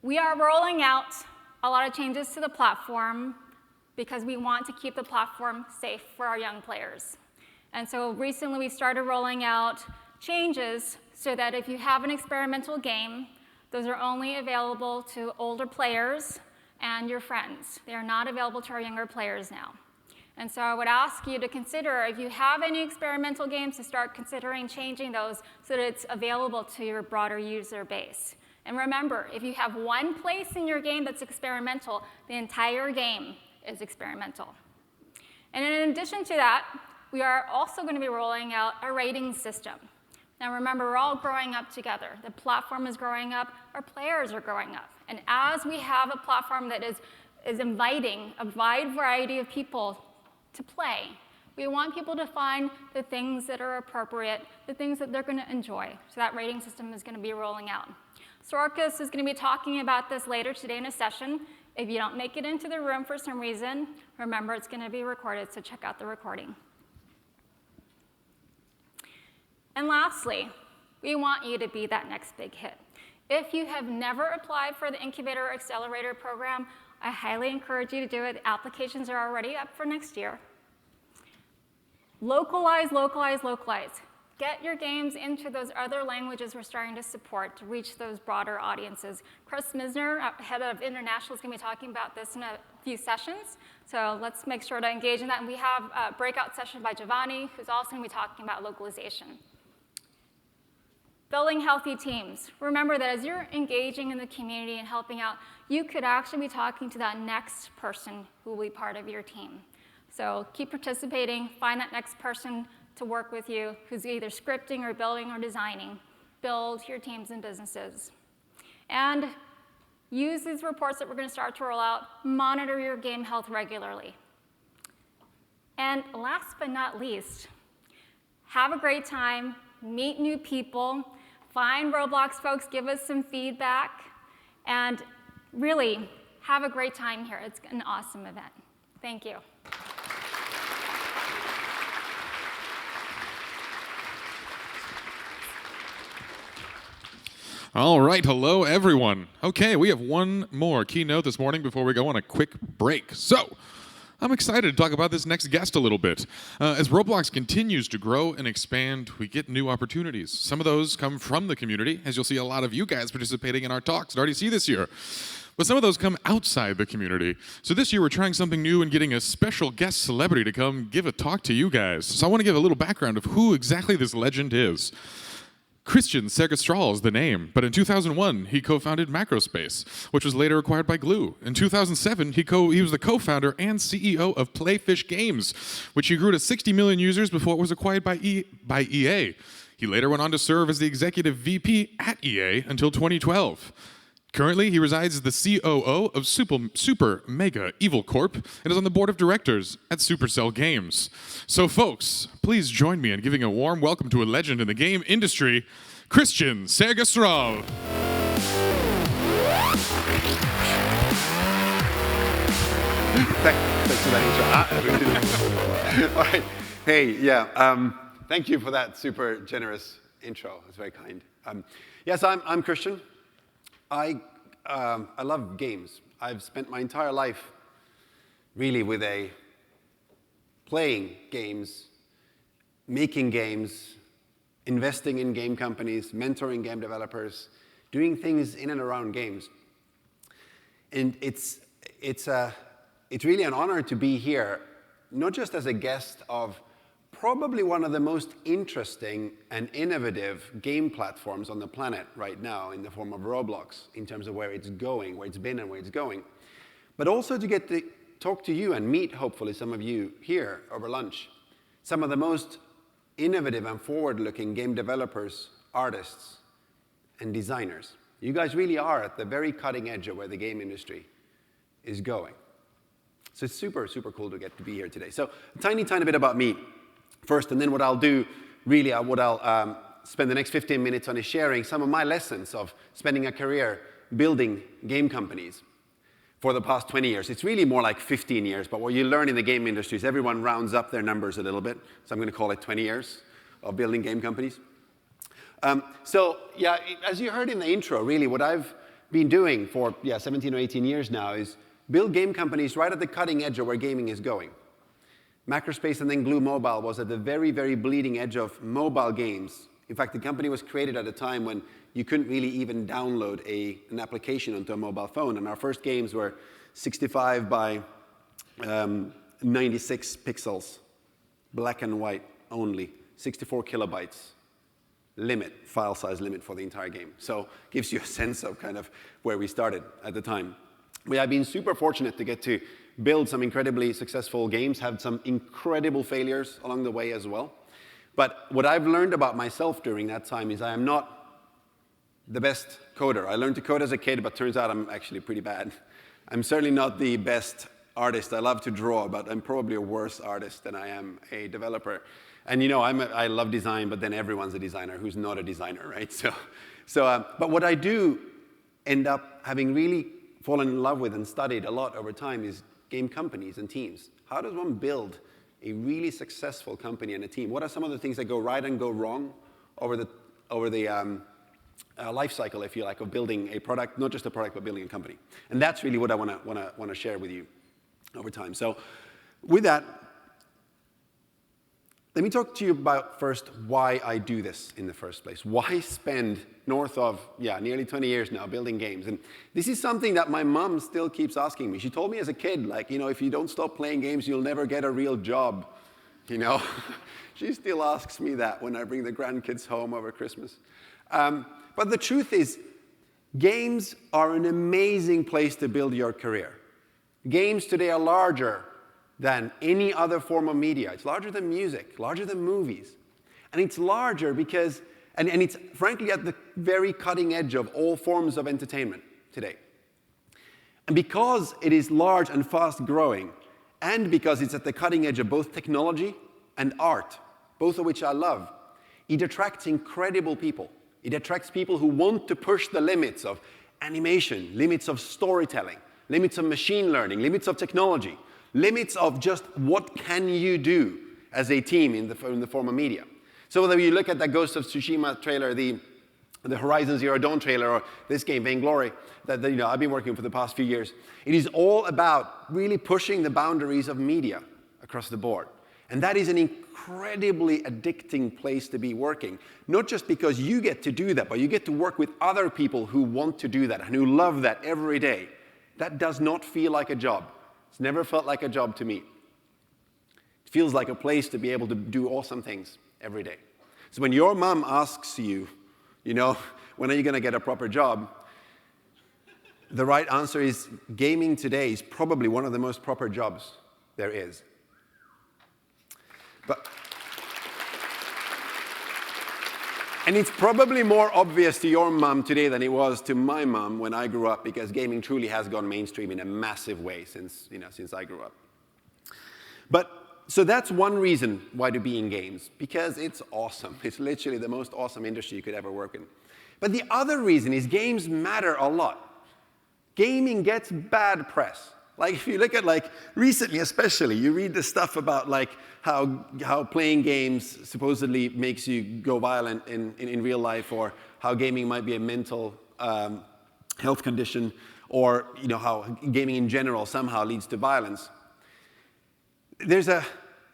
We are rolling out a lot of changes to the platform because we want to keep the platform safe for our young players. And so recently we started rolling out changes so that if you have an experimental game, those are only available to older players and your friends. They are not available to our younger players now. And so I would ask you to consider, if you have any experimental games, to start considering changing those so that it's available to your broader user base. And remember, if you have one place in your game that's experimental, the entire game is experimental. And in addition to that, we are also going to be rolling out a rating system. Now remember, we're all growing up together. The platform is growing up, our players are growing up. And as we have a platform that is inviting a wide variety of people to play, we want people to find the things that are appropriate, the things that they're going to enjoy. So that rating system is going to be rolling out. Sorkas is going to be talking about this later today in a session. If you don't make it into the room for some reason, remember it's going to be recorded, so check out the recording. And lastly, we want you to be that next big hit. If you have never applied for the Incubator Accelerator program, I highly encourage you to do it. The applications are already up for next year. Localize, localize, localize. Get your games into those other languages we're starting to support to reach those broader audiences. Chris Misner, head of international, is going to be talking about this in a few sessions. So let's make sure to engage in that. And we have a breakout session by Giovanni, who's also going to be talking about localization. Building healthy teams. Remember that as you're engaging in the community and helping out, you could actually be talking to that next person who will be part of your team. So keep participating, find that next person to work with you who's either scripting or building or designing. Build your teams and businesses. And use these reports that we're going to start to roll out. Monitor your game health regularly. And last but not least, have a great time, meet new people, find Roblox folks, give us some feedback, and really have a great time here. It's an awesome event. Thank you. All right, hello everyone. Okay, we have one more keynote this morning before we go on a quick break. So, I'm excited to talk about this next guest a little bit. As Roblox continues to grow and expand, we get new opportunities. Some of those come from the community, as you'll see a lot of you guys participating in our talks at RDC this year. But some of those come outside the community. So this year we're trying something new and getting a special guest celebrity to come give a talk to you guys. So I want to give a little background of who exactly this legend is. Christian Sergestral is the name, but in 2001, he co-founded Macrospace, which was later acquired by Glue. In 2007, he was the co-founder and CEO of Playfish Games, which he grew to 60 million users before it was acquired by EA. He later went on to serve as the executive VP at EA until 2012. Currently, he resides as the COO of Super Mega Evil Corp and is on the board of directors at Supercell Games. So folks, please join me in giving a warm welcome to a legend in the game industry, Christian Sergestral. Thanks for that intro. All right. Hey, yeah. Thank you for that super generous intro. It's very kind. Yes, I'm Christian. I I love games. I've spent my entire life really with playing games, making games, investing in game companies, mentoring game developers, doing things in and around games. And it's really an honor to be here, not just as a guest of probably one of the most interesting and innovative game platforms on the planet right now in the form of Roblox, in terms of where it's going, where it's been and where it's going, but also to get to talk to you and meet, hopefully, some of you here over lunch, some of the most innovative and forward-looking game developers, artists, and designers. You guys really are at the very cutting edge of where the game industry is going. So it's super, super cool to get to be here today. So a tiny bit about me first, and then what I'll do, really, I'll spend the next 15 minutes on is sharing some of my lessons of spending a career building game companies for the past 20 years. It's really more like 15 years, but what you learn in the game industry is everyone rounds up their numbers a little bit, so I'm going to call it 20 years of building game companies. So, yeah, as you heard in the intro, really what I've been doing for 17 or 18 years now is build game companies right at the cutting edge of where gaming is going. Macrospace and then Glue Mobile was at the very, very bleeding edge of mobile games. In fact, the company was created at a time when you couldn't really even download an application onto a mobile phone. And our first games were 65 by 96 pixels, black and white only, 64 kilobytes file size limit for the entire game. So gives you a sense of kind of where we started at the time. We have been super fortunate to get to build some incredibly successful games, have some incredible failures along the way as well. But what I've learned about myself during that time is I am not the best coder. I learned to code as a kid, but turns out I'm actually pretty bad. I'm certainly not the best artist. I love to draw, but I'm probably a worse artist than I am a developer. And you know, I love design, but then everyone's a designer who's not a designer, right? But what I do end up having really fallen in love with and studied a lot over time is game companies and teams. How does one build a really successful company and a team? What are some of the things that go right and go wrong over the life cycle, if you like, of building a product, not just a product, but building a company? And that's really what I want to share with you over time. So with that, let me talk to you about first why I do this in the first place. Why spend north of, nearly 20 years now building games? And this is something that my mom still keeps asking me. She told me as a kid, like, you know, if you don't stop playing games, you'll never get a real job, you know? She still asks me that when I bring the grandkids home over Christmas. But the truth is, games are an amazing place to build your career. Games today are larger than any other form of media. It's larger than music, larger than movies. And it's larger because, and it's frankly at the very cutting edge of all forms of entertainment today. And because it is large and fast growing, and because it's at the cutting edge of both technology and art, both of which I love, it attracts incredible people. It attracts people who want to push the limits of animation, limits of storytelling, limits of machine learning, limits of technology, limits of just what can you do as a team in the form of media. So whether you look at the Ghost of Tsushima trailer, the Horizon Zero Dawn trailer, or this game, Vainglory, that I've been working for the past few years, it is all about really pushing the boundaries of media across the board. And that is an incredibly addicting place to be working. Not just because you get to do that, but you get to work with other people who want to do that and who love that every day. That does not feel like a job. It's never felt like a job to me. It feels like a place to be able to do awesome things every day. So when your mom asks you, you know, when are you going to get a proper job? The right answer is gaming today is probably one of the most proper jobs there is. And it's probably more obvious to your mom today than it was to my mom when I grew up, because gaming truly has gone mainstream in a massive way since I grew up. So that's one reason why to be in games, because it's awesome. It's literally the most awesome industry you could ever work in. But the other reason is games matter a lot. Gaming gets bad press. Like if you look at recently especially, you read the stuff about how playing games supposedly makes you go violent in real life, or how gaming might be a mental health condition, or how gaming in general somehow leads to violence.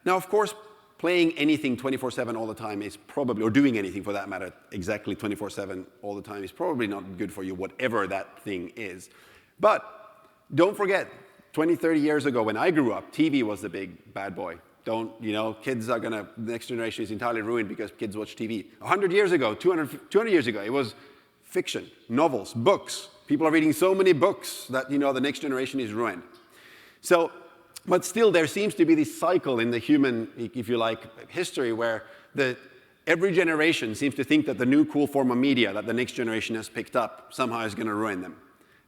Now, of course, playing anything 24/7 all the time is probably, or doing anything for that matter, exactly 24/7 all the time is probably not good for you, whatever that thing is. But don't forget, 20, 30 years ago when I grew up, TV was the big bad boy. Kids are the next generation is entirely ruined because kids watch TV. 100 years ago, 200 years ago, it was fiction, novels, books. People are reading so many books that, the next generation is ruined. But still, there seems to be this cycle in the human, if you like, history where every generation seems to think that the new cool form of media that the next generation has picked up somehow is going to ruin them.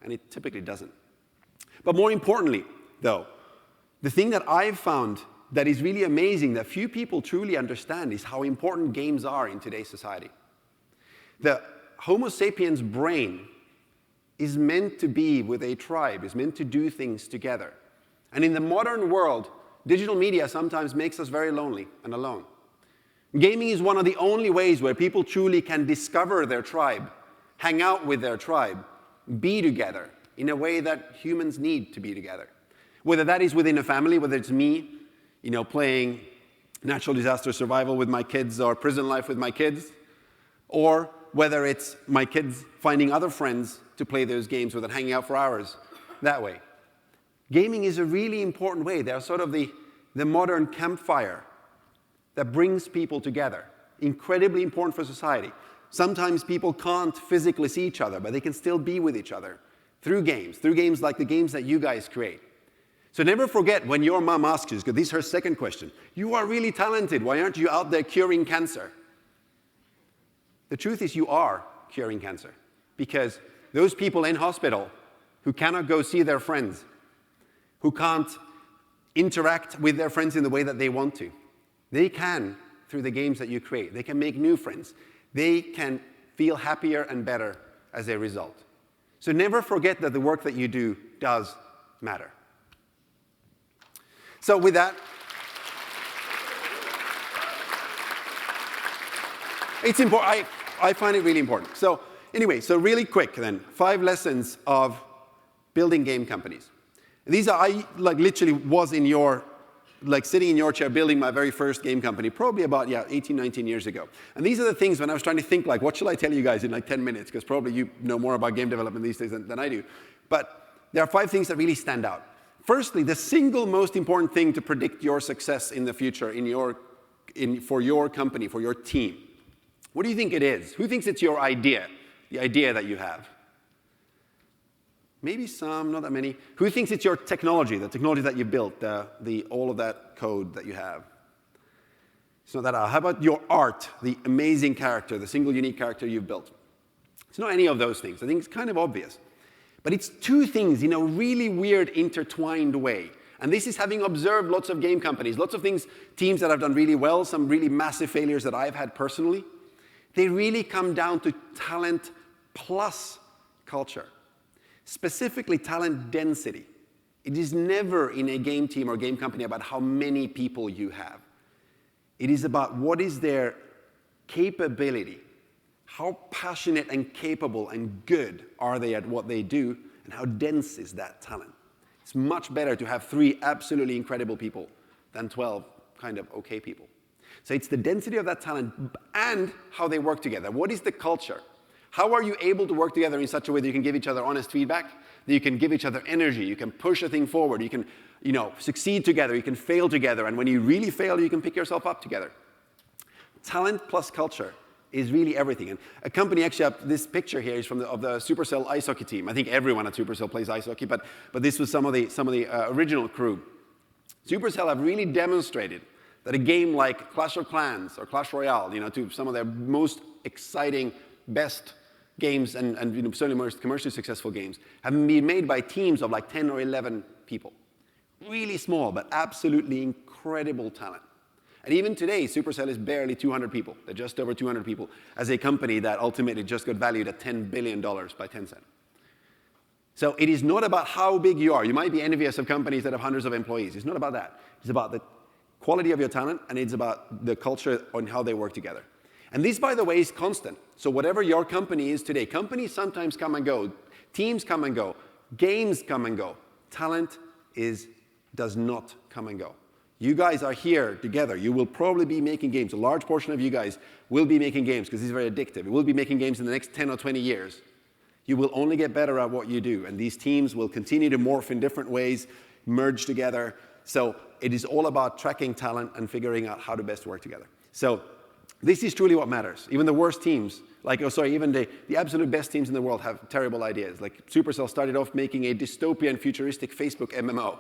And it typically doesn't. But more importantly, though, the thing that I've found that is really amazing that few people truly understand is how important games are in today's society. The Homo sapiens brain is meant to be with a tribe, is meant to do things together. And in the modern world, digital media sometimes makes us very lonely and alone. Gaming is one of the only ways where people truly can discover their tribe, hang out with their tribe, be together in a way that humans need to be together. Whether that is within a family, whether it's me, playing natural disaster survival with my kids or prison life with my kids, or whether it's my kids finding other friends to play those games with and hanging out for hours that way. Gaming is a really important way. They're sort of the modern campfire that brings people together. Incredibly important for society. Sometimes people can't physically see each other, but they can still be with each other through games like the games that you guys create. So never forget when your mom asks you, because this is her second question, you are really talented, why aren't you out there curing cancer? The truth is you are curing cancer, because those people in hospital who cannot go see their friends, who can't interact with their friends in the way that they want to, they can, through the games that you create, they can make new friends. They can feel happier and better as a result. So never forget that the work that you do does matter. So with that, it's important. I find it really important. So anyway, so really quick then, 5 lessons of building game companies. These are, I literally was in sitting in your chair building my very first game company, probably about 18, 19 years ago. And these are the things when I was trying to think what shall I tell you guys in 10 minutes, because probably you know more about game development these days than I do. But there are 5 things that really stand out. Firstly, the single most important thing to predict your success in the future for your company, for your team. What do you think it is? Who thinks it's your idea, the idea that you have? Maybe some, not that many. Who thinks it's your technology, the technology that you built, all of that code that you have? It's not that. How about your art, the amazing character, the single unique character you've built? It's not any of those things. I think it's kind of obvious. But it's 2 things in a really weird, intertwined way. And this is having observed lots of game companies, lots of teams that have done really well, some really massive failures that I've had personally. They really come down to talent plus culture. Specifically, talent density. It is never in a game team or game company about how many people you have. It is about what is their capability. How passionate and capable and good are they at what they do, and how dense is that talent? It's much better to have 3 absolutely incredible people than 12 kind of okay people. So it's the density of that talent and how they work together. What is the culture? How are you able to work together in such a way that you can give each other honest feedback, that you can give each other energy, you can push a thing forward, you can succeed together, you can fail together, and when you really fail, you can pick yourself up together. Talent plus culture is really everything. And a company, actually, this picture here is of the Supercell ice hockey team. I think everyone at Supercell plays ice hockey, but this was some of the original crew. Supercell have really demonstrated that a game like Clash of Clans or Clash Royale, to some of their most exciting, best games and certainly most commercially successful games, have been made by teams of 10 or 11 people. Really small, but absolutely incredible talent. And even today, Supercell is barely 200 people. They're just over 200 people as a company that ultimately just got valued at $10 billion by Tencent. So it is not about how big you are. You might be envious of companies that have hundreds of employees. It's not about that. It's about the quality of your talent, and it's about the culture on how they work together. And this, by the way, is constant. So whatever your company is today, companies sometimes come and go, teams come and go, games come and go. Talent does not come and go. You guys are here together. You will probably be making games. A large portion of you guys will be making games because this is very addictive. You will be making games in the next 10 or 20 years. You will only get better at what you do. And these teams will continue to morph in different ways, merge together. So it is all about tracking talent and figuring out how to best work together. So this is truly what matters. Even the worst teams, even the absolute best teams in the world have terrible ideas. Like Supercell started off making a dystopian, futuristic Facebook MMO.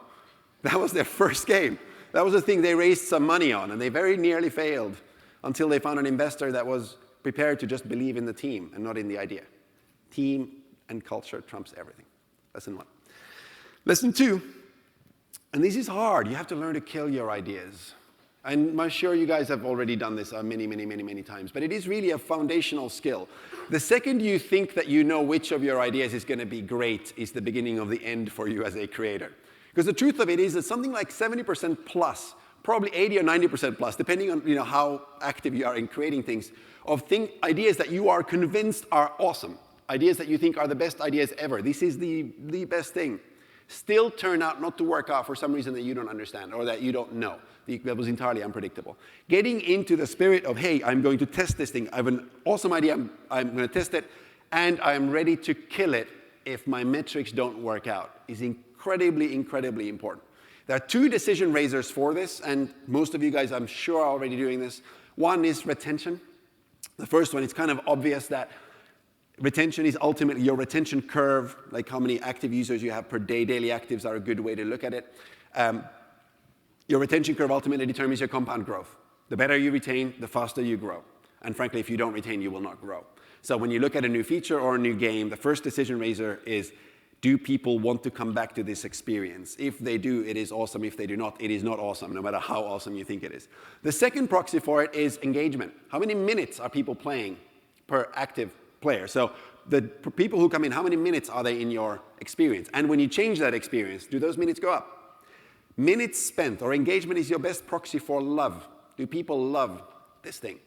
That was their first game. That was the thing they raised some money on, and they very nearly failed until they found an investor that was prepared to just believe in the team and not in the idea. Team and culture trumps everything. Lesson 1. Lesson 2, and this is hard. You have to learn to kill your ideas. I'm sure you guys have already done this many times, but it is really a foundational skill. The second you think that you know which of your ideas is going to be great is the beginning of the end for you as a creator. Because the truth of it is that something like 70% plus, probably 80 or 90% plus, depending on how active you are in creating things, of ideas that you are convinced are awesome, ideas that you think are the best ideas ever, this is the best thing, still turn out not to work out for some reason that you don't understand or that you don't know. That was entirely unpredictable. Getting into the spirit of, hey, I'm going to test this thing. I have an awesome idea. I'm going to test it, and I'm ready to kill it if my metrics don't work out is incredibly important. There are 2 decision raisers for this, and most of you guys, I'm sure, are already doing this. One is retention. The first one, it's kind of obvious that retention is ultimately your retention curve, like how many active users you have per day. Daily actives are a good way to look at it. Your retention curve ultimately determines your compound growth. The better you retain, the faster you grow. And frankly, if you don't retain, you will not grow. So when you look at a new feature or a new game, the first decision raiser is, do people want to come back to this experience? If they do, it is awesome. If they do not, it is not awesome, no matter how awesome you think it is. The second proxy for it is engagement. How many minutes are people playing per active player? So the people who come in, how many minutes are they in your experience? And when you change that experience, do those minutes go up? Minutes spent or engagement is your best proxy for love. Do people love this thing?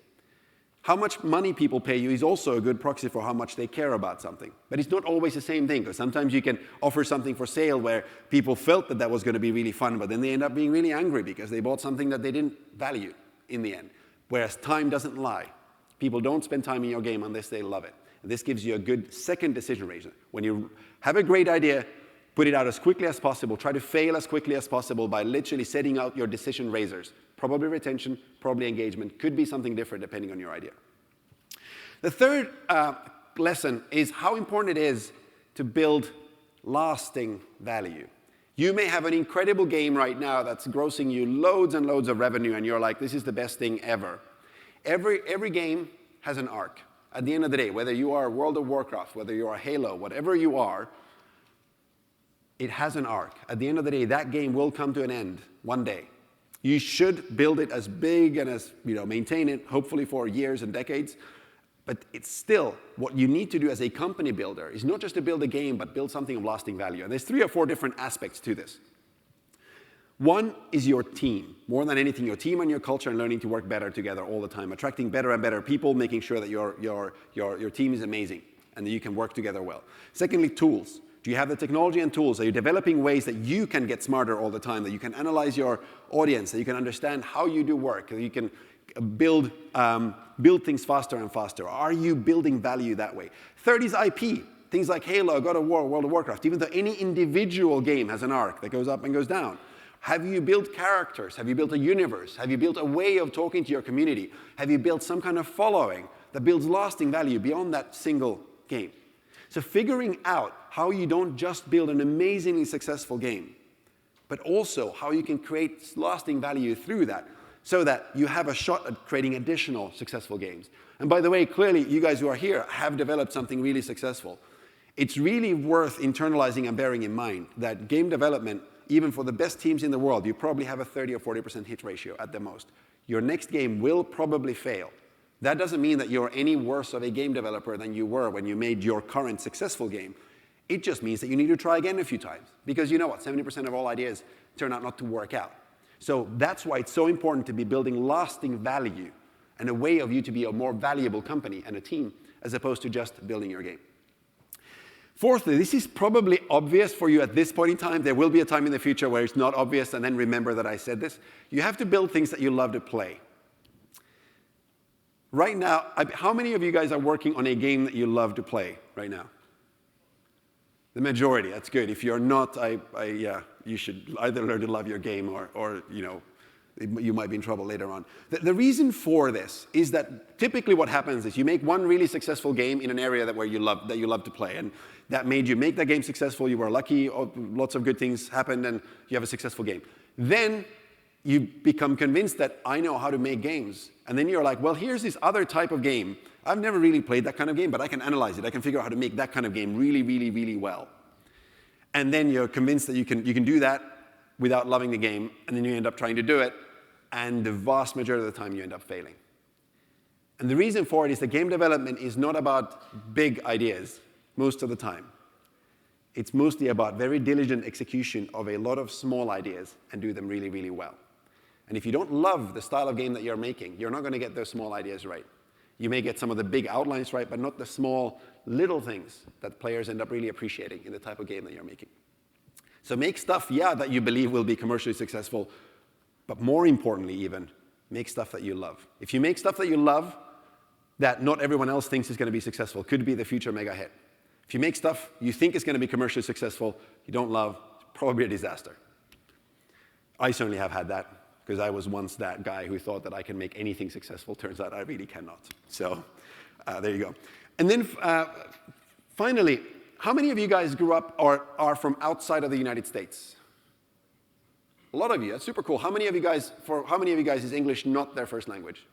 How much money people pay you is also a good proxy for how much they care about something. But it's not always the same thing, because sometimes you can offer something for sale where people felt that was going to be really fun, but then they end up being really angry because they bought something that they didn't value in the end. Whereas time doesn't lie. People don't spend time in your game unless they love it. And this gives you a good second decision raiser. When you have a great idea, put it out as quickly as possible. Try to fail as quickly as possible by literally setting out your decision raisers. Probably retention, probably engagement. Could be something different depending on your idea. The third lesson is how important it is to build lasting value. You may have an incredible game right now that's grossing you loads and loads of revenue, and you're like, this is the best thing ever. Every game has an arc. At the end of the day, whether you are World of Warcraft, whether you are Halo, whatever you are, it has an arc. At the end of the day, that game will come to an end one day. You should build it as big and as, maintain it, hopefully for years and decades. But it's still, what you need to do as a company builder is not just to build a game, but build something of lasting value. And there's 3 or 4 different aspects to this. One is your team. More than anything, your team and your culture, and learning to work better together all the time, attracting better and better people, making sure that your team is amazing and that you can work together well. Secondly, tools. Do you have the technology and tools? Are you developing ways that you can get smarter all the time, that you can analyze your audience, that you can understand how you do work, that you can build things faster and faster? Are you building value that way? Third is IP. Things like Halo, God of War, World of Warcraft. Even though any individual game has an arc that goes up and goes down. Have you built characters? Have you built a universe? Have you built a way of talking to your community? Have you built some kind of following that builds lasting value beyond that single game? So figuring out how you don't just build an amazingly successful game, but also how you can create lasting value through that, so that you have a shot at creating additional successful games. And by the way, clearly, you guys who are here have developed something really successful. It's really worth internalizing and bearing in mind that game development, even for the best teams in the world, you probably have a 30 or 40% hit ratio at the most. Your next game will probably fail. That doesn't mean that you're any worse of a game developer than you were when you made your current successful game. It just means that you need to try again a few times. Because you know what? 70% of all ideas turn out not to work out. So that's why it's so important to be building lasting value and a way of you to be a more valuable company and a team as opposed to just building your game. Fourthly, this is probably obvious for you at this point in time. There will be a time in the future where it's not obvious, and then remember that I said this. You have to build things that you love to play. Right now, how many of you guys are working on a game that you love to play right now? The majority, that's good. If you're not, yeah, you should either learn to love your game or you might be in trouble later on. The reason for this is that typically what happens is you make one really successful game in an area that you love to play, and that made you make that game successful. You were lucky, lots of good things happened, and you have a successful game. Then you become convinced that I know how to make games, and then you're like, well, here's this other type of game. I've never really played that kind of game, but I can analyze it. I can figure out how to make that kind of game really, really, really well. And then you're convinced that you can do that without loving the game, and then you end up trying to do it, and the vast majority of the time you end up failing. And the reason for it is that game development is not about big ideas most of the time. It's mostly about very diligent execution of a lot of small ideas and do them really, really well. And if you don't love the style of game that you're making, you're not going to get those small ideas right. You may get some of the big outlines right, but not the small little things that players end up really appreciating in the type of game that you're making. So make stuff, yeah, that you believe will be commercially successful, but more importantly even, make stuff that you love. If you make stuff that you love, that not everyone else thinks is going to be successful, could be the future mega hit. If you make stuff you think is going to be commercially successful, you don't love, it's probably a disaster. I certainly have had that, because I was once that guy who thought that I can make anything successful. Turns out I really cannot. So there you go. And then finally, how many of you guys grew up or are from outside of the United States? A lot of you. That's super cool. How many of you guys is English not their first language?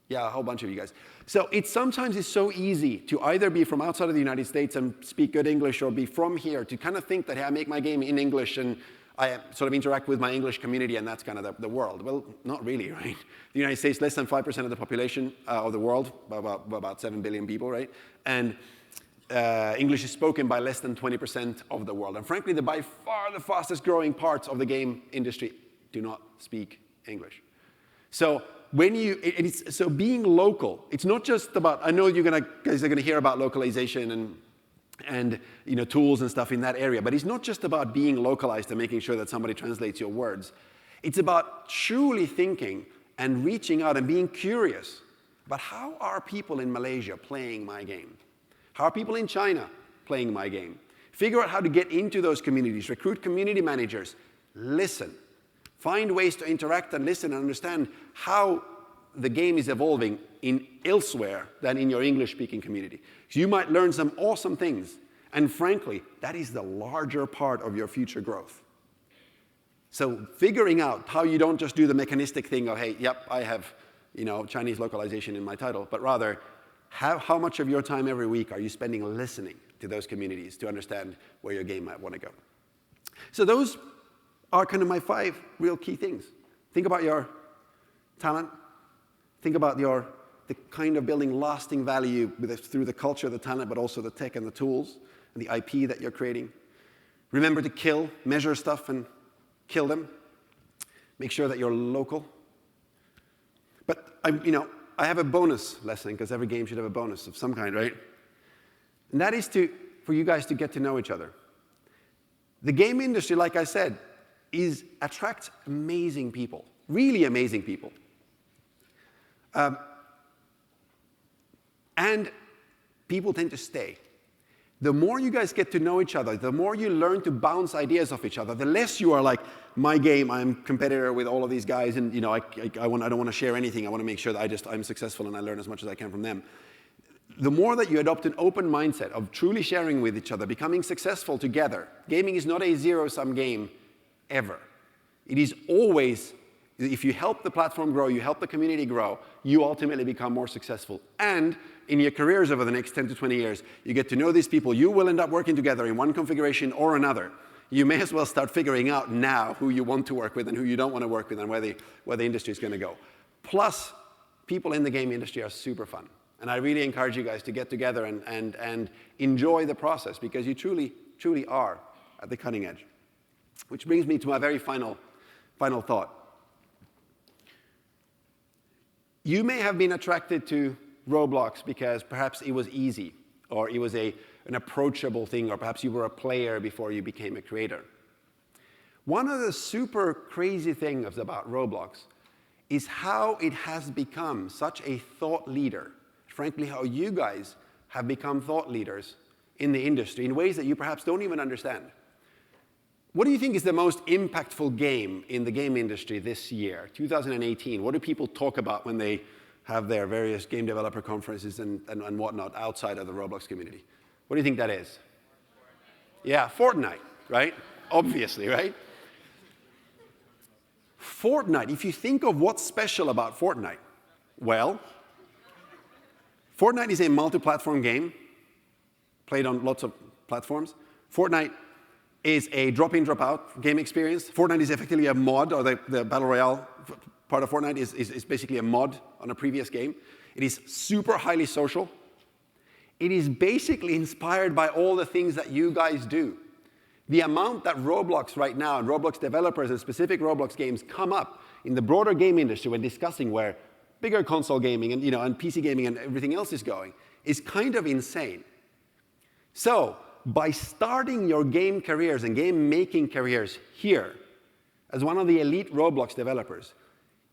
Yeah, a whole bunch of you guys. So sometimes it's so easy to either be from outside of the United States and speak good English, or be from here to kind of think that, hey, I make my game in English and I sort of interact with my English community, and that's kind of the world. Well, not really, right? The United States, less than 5% of the population of the world, about 7 billion people, right? And English is spoken by less than 20% of the world. And frankly, by far the fastest growing parts of the game industry do not speak English. So so being local, it's not just about, I know you guys are gonna hear about localization and tools and stuff in that area, but it's not just about being localized and making sure that somebody translates your words. It's about truly thinking and reaching out and being curious about how are people in Malaysia playing my game? How are people in China playing my game? Figure out how to get into those communities, recruit community managers, listen. Find ways to interact and listen and understand how the game is evolving elsewhere than in your English-speaking community. So you might learn some awesome things, and frankly, that is the larger part of your future growth. So figuring out how you don't just do the mechanistic thing of, hey, yep, I have Chinese localization in my title, but rather, how much of your time every week are you spending listening to those communities to understand where your game might want to go? So those are kind of my 5 real key things. Think about your talent. Think about the kind of building lasting value through the culture, the talent, but also the tech and the tools and the IP that you're creating. Remember to measure stuff and kill them. Make sure that you're local. But I have a bonus lesson, because every game should have a bonus of some kind, right? And that is for you guys to get to know each other. The game industry, like I said, attracts amazing people, really amazing people. And people tend to stay. The more you guys get to know each other, the more you learn to bounce ideas off each other, the less you are like, my game, I'm competitor with all of these guys, and I don't want to share anything. I want to make sure that I'm successful and I learn as much as I can from them. The more that you adopt an open mindset of truly sharing with each other, becoming successful together. Gaming is not a zero-sum game ever. It is always, if you help the platform grow, you help the community grow, you ultimately become more successful. And in your careers over the next 10 to 20 years, you get to know these people. You will end up working together in one configuration or another. You may as well start figuring out now who you want to work with and who you don't want to work with, and where the industry is going to go. Plus, people in the game industry are super fun. And I really encourage you guys to get together and enjoy the process, because you truly, truly are at the cutting edge. Which brings me to my very final thought. You may have been attracted to Roblox because perhaps it was easy, or it was an approachable thing, or perhaps you were a player before you became a creator. One of the super crazy things about Roblox is how it has become such a thought leader. Frankly, how you guys have become thought leaders in the industry in ways that you perhaps don't even understand. What do you think is the most impactful game in the game industry this year, 2018? What do people talk about when they have their various game developer conferences and whatnot outside of the Roblox community? What do you think that is? Yeah, Fortnite, right? Obviously, right? Fortnite, if you think of what's special about Fortnite, well, Fortnite is a multi-platform game, played on lots of platforms. Fortnite is a drop-in, drop-out game experience. Fortnite is effectively a mod, or the Battle Royale part of Fortnite is basically a mod on a previous game. It is super highly social. It is basically inspired by all the things that you guys do. The amount that Roblox right now, and Roblox developers and specific Roblox games come up in the broader game industry when discussing where bigger console gaming and, and PC gaming and everything else is going is kind of insane. So, by starting your game careers and game-making careers here, as one of the elite Roblox developers,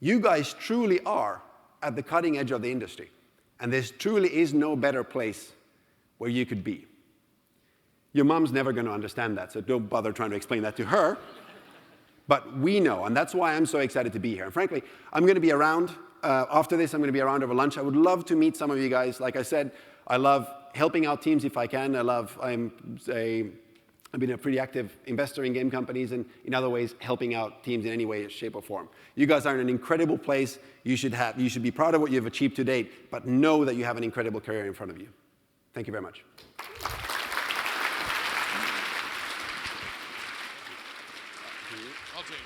you guys truly are at the cutting edge of the industry. And there truly is no better place where you could be. Your mom's never going to understand that, so don't bother trying to explain that to her. But we know, and that's why I'm so excited to be here. And frankly, I'm going to be around. After this, I'm going to be around over lunch. I would love to meet some of you guys. Like I said, I love helping out teams if I can. I've been a pretty active investor in game companies and in other ways helping out teams in any way, shape, or form. You guys are in an incredible place. You should be proud of what you've achieved to date, but know that you have an incredible career in front of you. Thank you very much. I'll take it,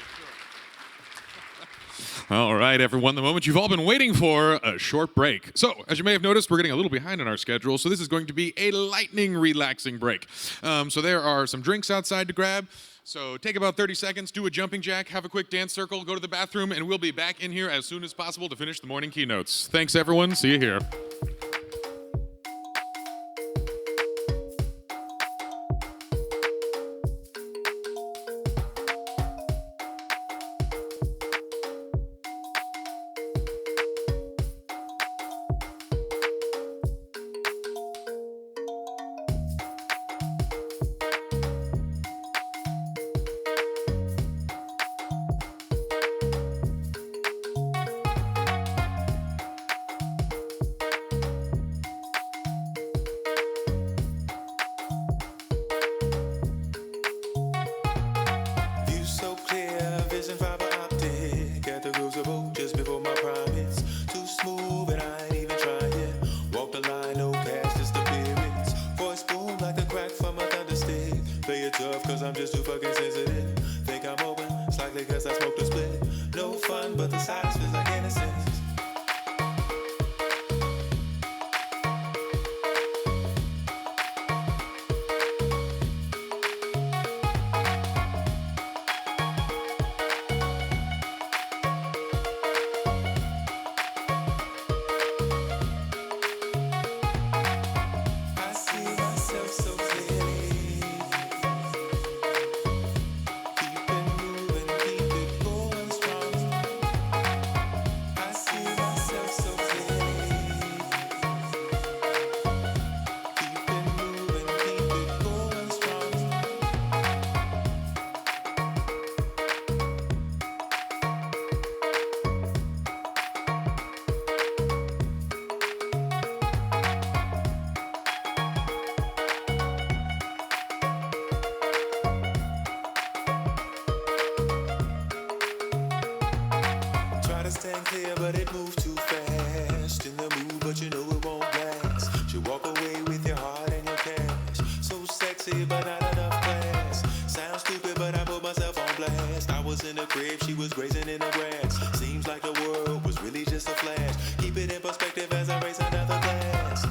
sure. All right, everyone, the moment you've all been waiting for, a short break. So, as you may have noticed, we're getting a little behind on our schedule, so this is going to be a lightning relaxing break. So there are some drinks outside to grab. So take about 30 seconds, do a jumping jack, have a quick dance circle, go to the bathroom, and we'll be back in here as soon as possible to finish the morning keynotes. Thanks, everyone. See you here. stand clear, but it moves too fast. In the mood, but you know it won't last. She walk away with your heart and your cash. So sexy, but not enough class. Sounds stupid, but I put myself on blast. I was in the crib, she was grazing in the grass. Seems like the world was really just a flash. Keep it in perspective as I raise another glass.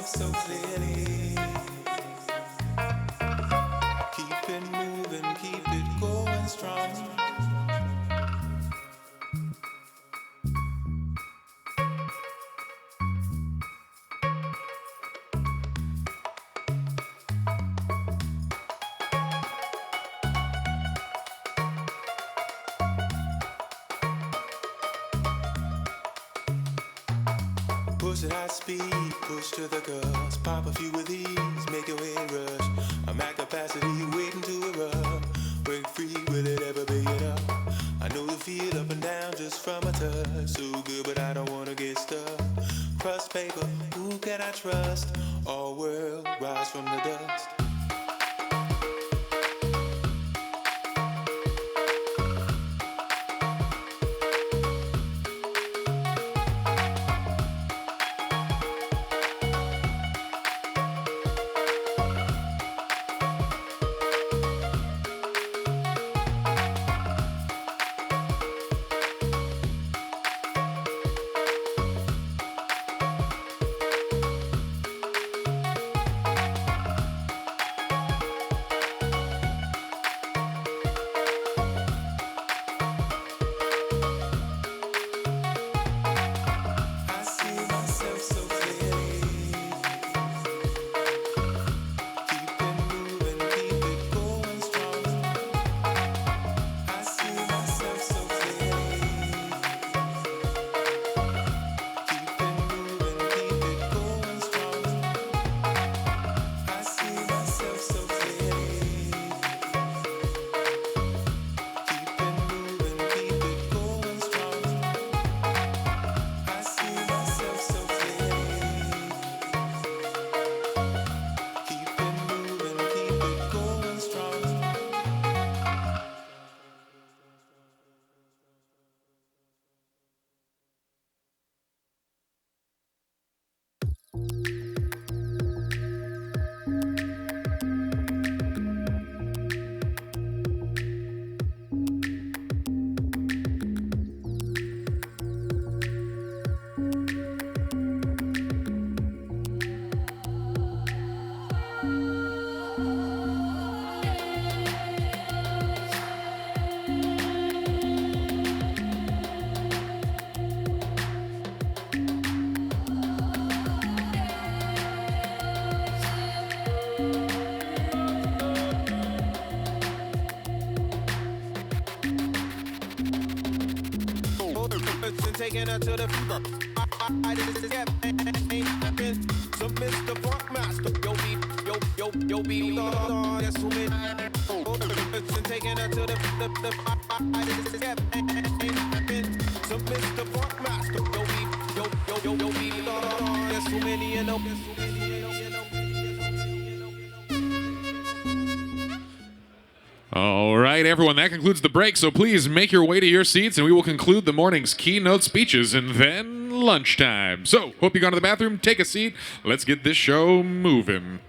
myself so clearly. Keep it moving, keep it going strong. Push at high speed, push to the guts. Pop a few of these, make your head rush. I'm at capacity, waiting to erupt. Break free, will it ever be enough? I know the feel up and down just from a touch. So good, but I don't wanna get stuck. Crust paper, who can I trust? All world rise from the dust. Taking her to the I didn't get so Mr. Funkmaster, yo be that's who me. Taking her to the I didn't get so Mr. Funkmaster, yo be that's who many and All right, everyone, that concludes the break, so please make your way to your seats and we will conclude the morning's keynote speeches and then lunchtime. So, hope you gone to the bathroom, take a seat, let's get this show moving.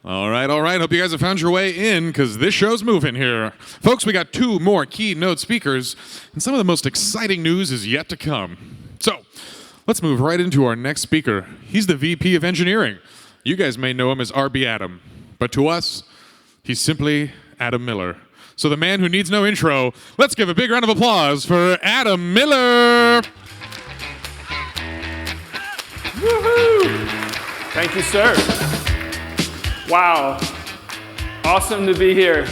All right, all right. Hope you guys have found your way in because this show's moving here. Folks, we got 2 more keynote speakers, and some of the most exciting news is yet to come. So, let's move right into our next speaker. He's the VP of Engineering. You guys may know him as RB Adam, but to us, he's simply Adam Miller. So the man who needs no intro, let's give a big round of applause for Adam Miller. Woohoo! Thank you, sir. Wow. Awesome to be here.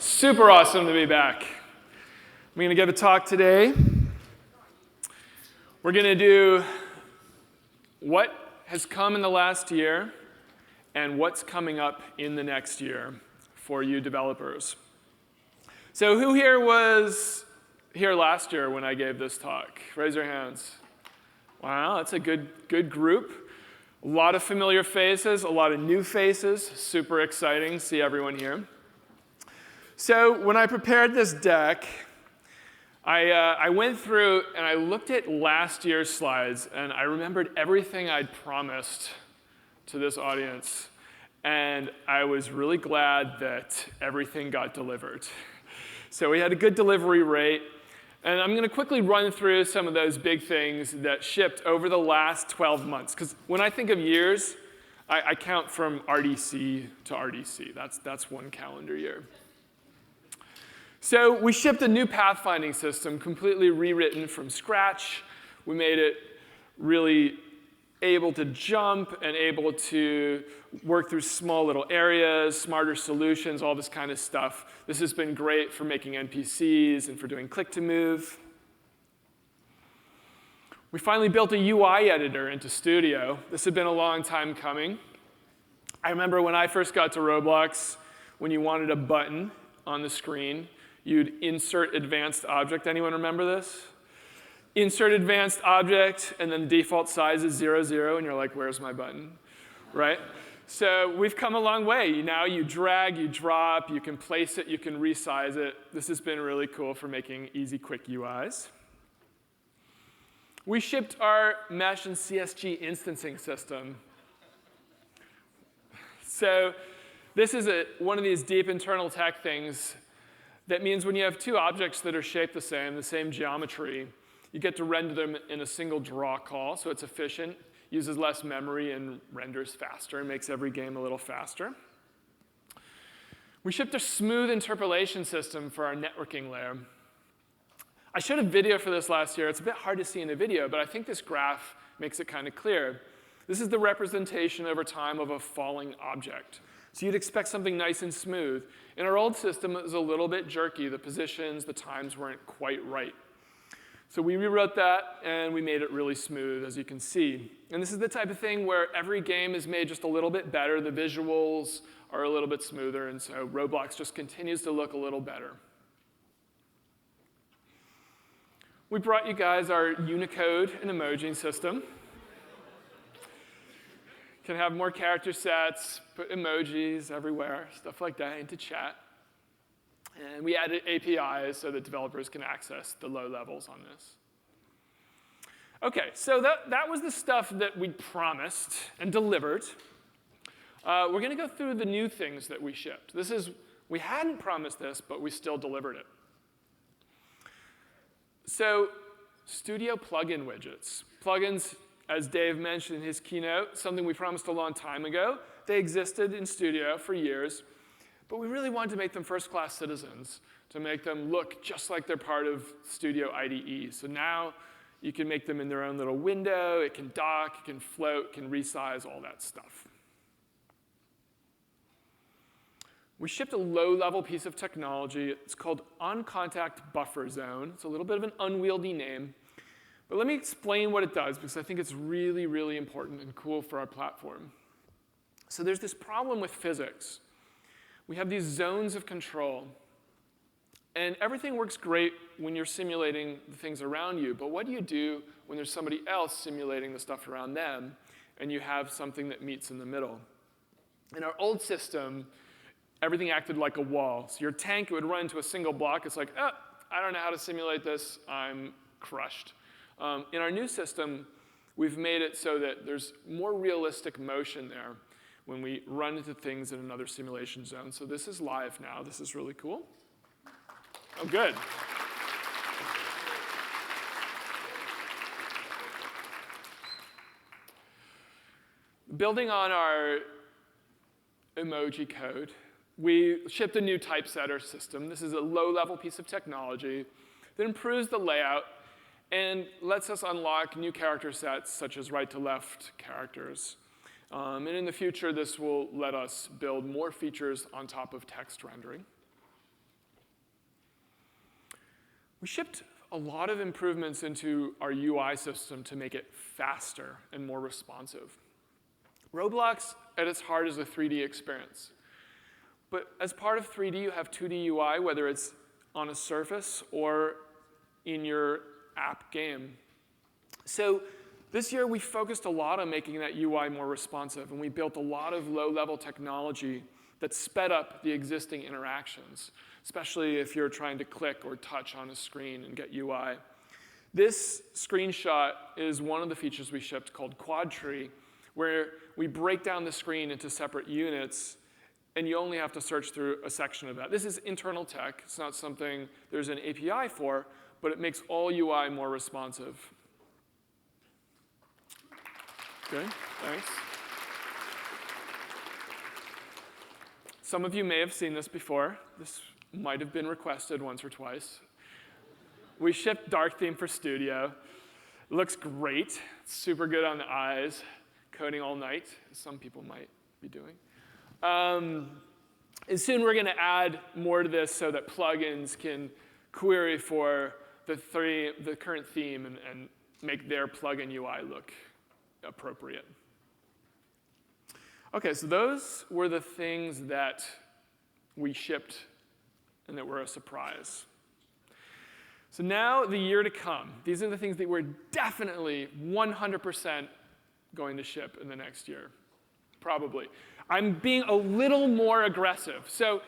Super awesome to be back. I'm going to give a talk today. We're going to do what has come in the last year and what's coming up in the next year for you developers. So who here was here last year when I gave this talk? Raise your hands. Wow, that's a good group. A lot of familiar faces, a lot of new faces. Super exciting to see everyone here. So when I prepared this deck, I went through and I looked at last year's slides, and I remembered everything I'd promised to this audience. And I was really glad that everything got delivered. So we had a good delivery rate. And I'm going to quickly run through some of those big things that shipped over the last 12 months. Because when I think of years, I count from RDC to RDC. That's one calendar year. So we shipped a new pathfinding system, completely rewritten from scratch. We made it really able to jump and able to work through small little areas, smarter solutions, all this kind of stuff. This has been great for making NPCs and for doing click-to-move. We finally built a UI editor into Studio. This had been a long time coming. I remember when I first got to Roblox, when you wanted a button on the screen, you'd insert advanced object. Anyone remember this? Insert advanced object, and then the default size is 0, 0, and you're like, where's my button, right? So we've come a long way. Now you drag, you drop, you can place it, you can resize it. This has been really cool for making easy, quick UIs. We shipped our mesh and CSG instancing system. So this is one of these deep internal tech things that means when you have 2 objects that are shaped the same geometry, you get to render them in a single draw call, so it's efficient, uses less memory, and renders faster, and makes every game a little faster. We shipped a smooth interpolation system for our networking layer. I showed a video for this last year. It's a bit hard to see in the video, but I think this graph makes it kind of clear. This is the representation over time of a falling object. So you'd expect something nice and smooth. In our old system, it was a little bit jerky. The positions, the times weren't quite right. So we rewrote that, and we made it really smooth, as you can see. And this is the type of thing where every game is made just a little bit better. The visuals are a little bit smoother, and so Roblox just continues to look a little better. We brought you guys our Unicode and emoji system. Can have more character sets, put emojis everywhere, stuff like that into chat. And we added APIs so that developers can access the low levels on this. OK, so that was the stuff that we promised and delivered. We're going to go through the new things that we shipped. We hadn't promised this, but we still delivered it. So Studio plugin widgets. Plugins, as Dave mentioned in his keynote, something we promised a long time ago. They existed in Studio for years. But we really wanted to make them first-class citizens, to make them look just like they're part of Studio IDE. So now you can make them in their own little window. It can dock, it can float, it can resize, all that stuff. We shipped a low-level piece of technology. It's called On-Contact Buffer Zone. It's a little bit of an unwieldy name. But let me explain what it does, because I think it's really, really important and cool for our platform. So there's this problem with physics. We have these zones of control. And everything works great when you're simulating the things around you. But what do you do when there's somebody else simulating the stuff around them, and you have something that meets in the middle? In our old system, everything acted like a wall. So your tank would run into a single block. It's like, oh, I don't know how to simulate this. I'm crushed. In our new system, we've made it so that there's more realistic motion there. when we run into things in another simulation zone. So this is live now. This is really cool. Oh, good. Building on our emoji code, we shipped a new typesetter system. This is a low-level piece of technology that improves the layout and lets us unlock new character sets, such as right-to-left characters. And in the future, this will let us build more features on top of text rendering. We shipped a lot of improvements into our UI system to make it faster and more responsive. Roblox, at its heart, is a 3D experience. But as part of 3D, you have 2D UI, whether it's on a surface or in your app game. So this year, we focused a lot on making that UI more responsive, and we built a lot of low-level technology that sped up the existing interactions, especially if you're trying to click or touch on a screen and get UI. This screenshot is one of the features we shipped called Quad Tree, where we break down the screen into separate units, and you only have to search through a section of that. This is internal tech. It's not something there's an API for, but it makes all UI more responsive. Good, thanks. Some of you may have seen this before. This might have been requested once or twice. We shipped dark theme for Studio. It looks great. It's super good on the eyes. Coding all night, as some people might be doing. And soon we're going to add more to this so that plugins can query for the current theme and make their plugin UI look appropriate. OK, so those were the things that we shipped and that were a surprise. So now the year to come. These are the things that we're definitely 100% going to ship in the next year, probably. I'm being a little more aggressive. So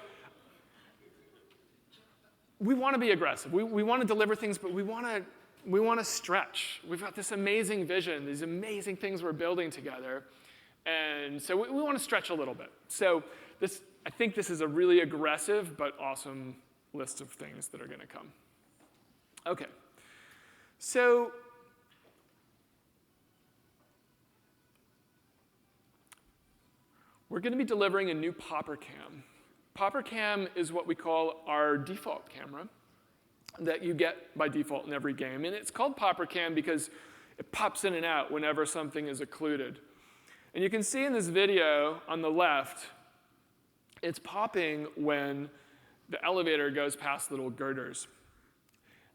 we want to be aggressive. We want to deliver things, but we want to stretch. We've got this amazing vision, these amazing things we're building together. And so we want to stretch a little bit. So I think this is a really aggressive but awesome list of things that are going to come. OK. So we're going to be delivering a new popper cam. Popper cam is what we call our default camera that you get by default in every game. And it's called popper cam because it pops in and out whenever something is occluded. And you can see in this video on the left, it's popping when the elevator goes past little girders.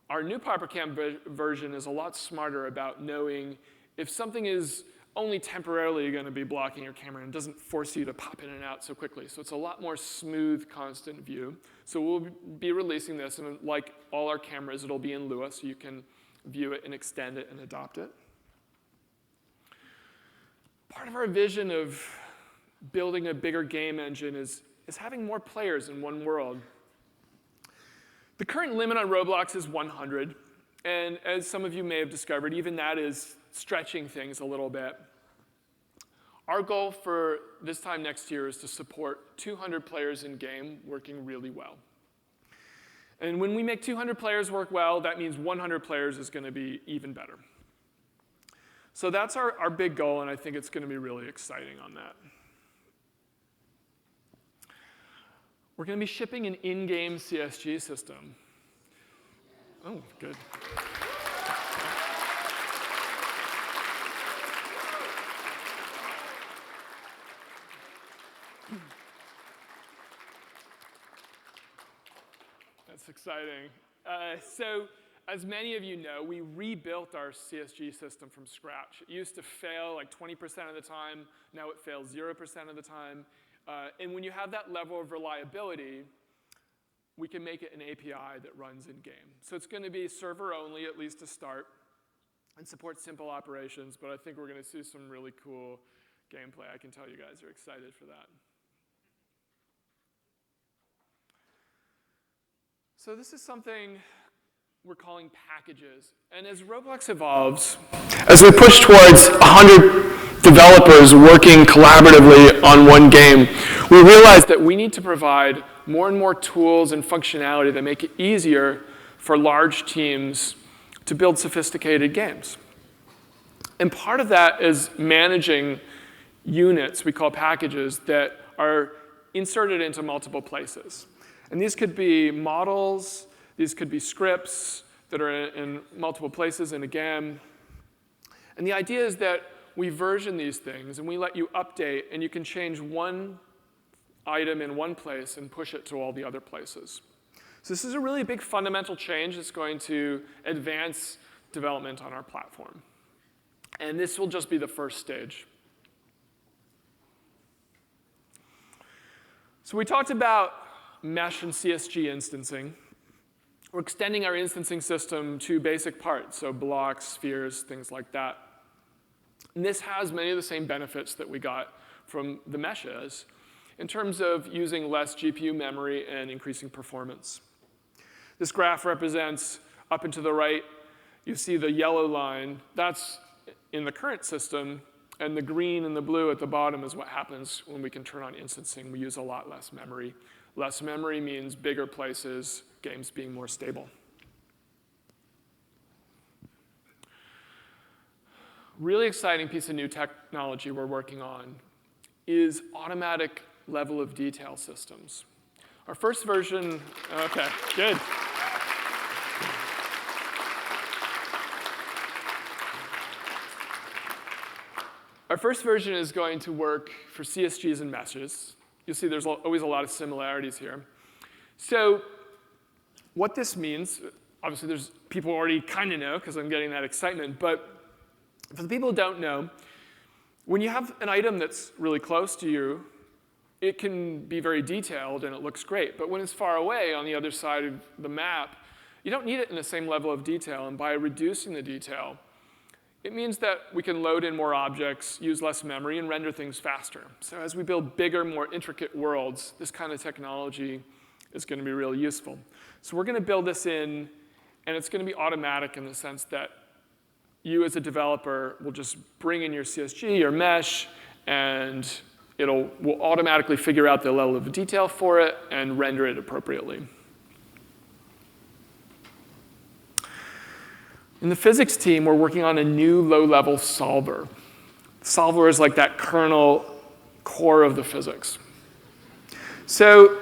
Our new popper cam version is a lot smarter about knowing if something is only temporarily going to be blocking your camera and doesn't force you to pop in and out so quickly. So it's a lot more smooth, constant view. So we'll be releasing this, and like all our cameras, it'll be in Lua, so you can view it and extend it and adopt it. Part of our vision of building a bigger game engine is having more players in one world. The current limit on Roblox is 100. And as some of you may have discovered, even that is stretching things a little bit. Our goal for this time next year is to support 200 players in game working really well. And when we make 200 players work well, that means 100 players is going to be even better. So that's our big goal, and I think it's going to be really exciting on that. We're going to be shipping an in-game CSG system. Oh, good. That's exciting. So as many of you know, we rebuilt our CSG system from scratch. It used to fail like 20% of the time. Now it fails 0% of the time. And when you have that level of reliability, we can make it an API that runs in-game. So it's going to be server-only, at least to start, and support simple operations. But I think we're going to see some really cool gameplay. I can tell you guys are excited for that. So this is something we're calling packages. And as Roblox evolves, as we push towards 100 developers working collaboratively on one game, we realized that we need to provide more and more tools and functionality that make it easier for large teams to build sophisticated games. And part of that is managing units, we call packages, that are inserted into multiple places. And these could be models, these could be scripts that are in multiple places in a game. And the idea is that we version these things and we let you update, and you can change one item in one place and push it to all the other places. So this is a really big fundamental change that's going to advance development on our platform. And this will just be the first stage. So we talked about mesh and CSG instancing. We're extending our instancing system to basic parts, so blocks, spheres, things like that. And this has many of the same benefits that we got from the meshes in terms of using less GPU memory and increasing performance. This graph represents, up and to the right, you see the yellow line. That's in the current system, and the green and the blue at the bottom is what happens when we can turn on instancing. We use a lot less memory. Less memory means bigger places, games being more stable. Really exciting piece of new technology we're working on is automatic level of detail systems. Our first version, okay, good. Our first version is going to work for CSGs and meshes. You'll see there's always a lot of similarities here. So what this means, obviously there's people already kind of know because I'm getting that excitement, but for the people who don't know, when you have an item that's really close to you, it can be very detailed and it looks great. But when it's far away on the other side of the map, you don't need it in the same level of detail. And by reducing the detail, it means that we can load in more objects, use less memory, and render things faster. So as we build bigger, more intricate worlds, this kind of technology is going to be really useful. So we're going to build this in, and it's going to be automatic in the sense that you as a developer will just bring in your CSG, your mesh, and will automatically figure out the level of detail for it and render it appropriately. In the physics team, we're working on a new low-level solver. Solver is like that kernel core of the physics. So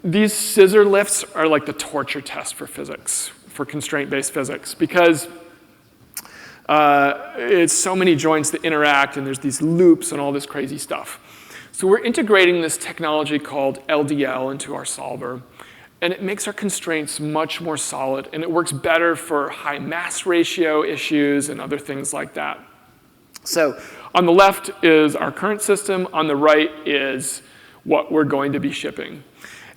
these scissor lifts are like the torture test for physics, for constraint-based physics, because it's so many joints that interact, and there's these loops and all this crazy stuff. So we're integrating this technology called LDL into our solver, and it makes our constraints much more solid, and it works better for high mass ratio issues and other things like that. So on the left is our current system. On the right is what we're going to be shipping.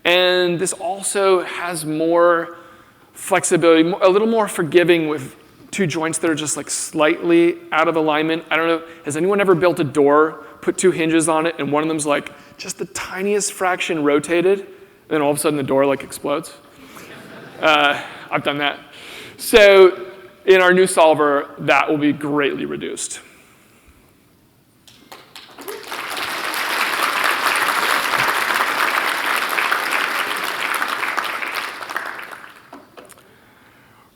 And this also has more flexibility, a little more forgiving with two joints that are just like slightly out of alignment. I don't know, has anyone ever built a door, put two hinges on it, and one of them's like just the tiniest fraction rotated? And then all of a sudden the door like explodes. I've done that. So in our new solver, that will be greatly reduced.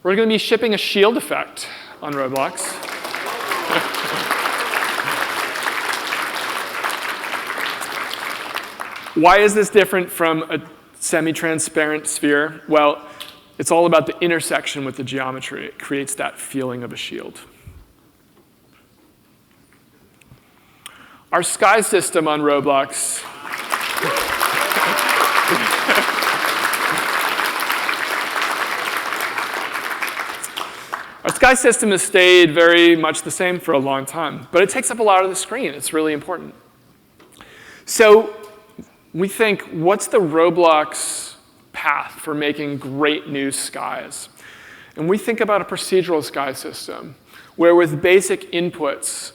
We're going to be shipping a shield effect on Roblox. Why is this different from a semi-transparent sphere? Well, it's all about the intersection with the geometry. It creates that feeling of a shield. Our sky system on Roblox Our sky system has stayed very much the same for a long time, but it takes up a lot of the screen. It's really important. So we think, what's the Roblox path for making great new skies? And we think about a procedural sky system, where with basic inputs,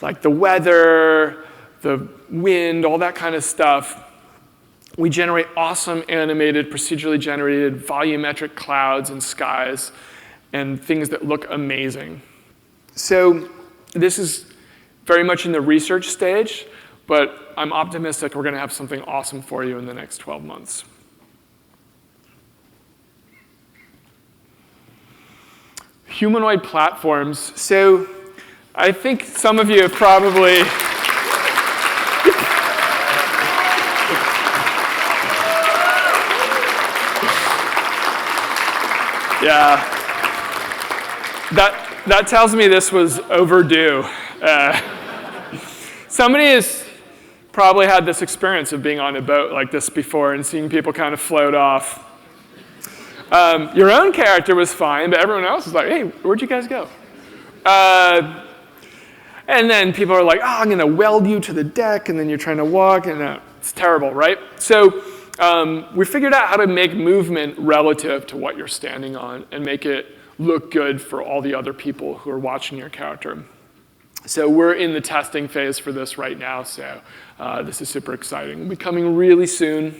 like the weather, the wind, all that kind of stuff, we generate awesome animated, procedurally generated, volumetric clouds and skies, and things that look amazing. So this is very much in the research stage, but I'm optimistic we're going to have something awesome for you in the next 12 months. Humanoid platforms. So I think some of you have probably yeah, that tells me this was overdue. Somebody has probably had this experience of being on a boat like this before and seeing people kind of float off. Your own character was fine, but everyone else was like, hey, where'd you guys go? And then people are like, oh, I'm going to weld you to the deck, and then you're trying to walk, and it's terrible, right? So we figured out how to make movement relative to what you're standing on and make it look good for all the other people who are watching your character. So we're in the testing phase for this right now, so this is super exciting. It'll be coming really soon.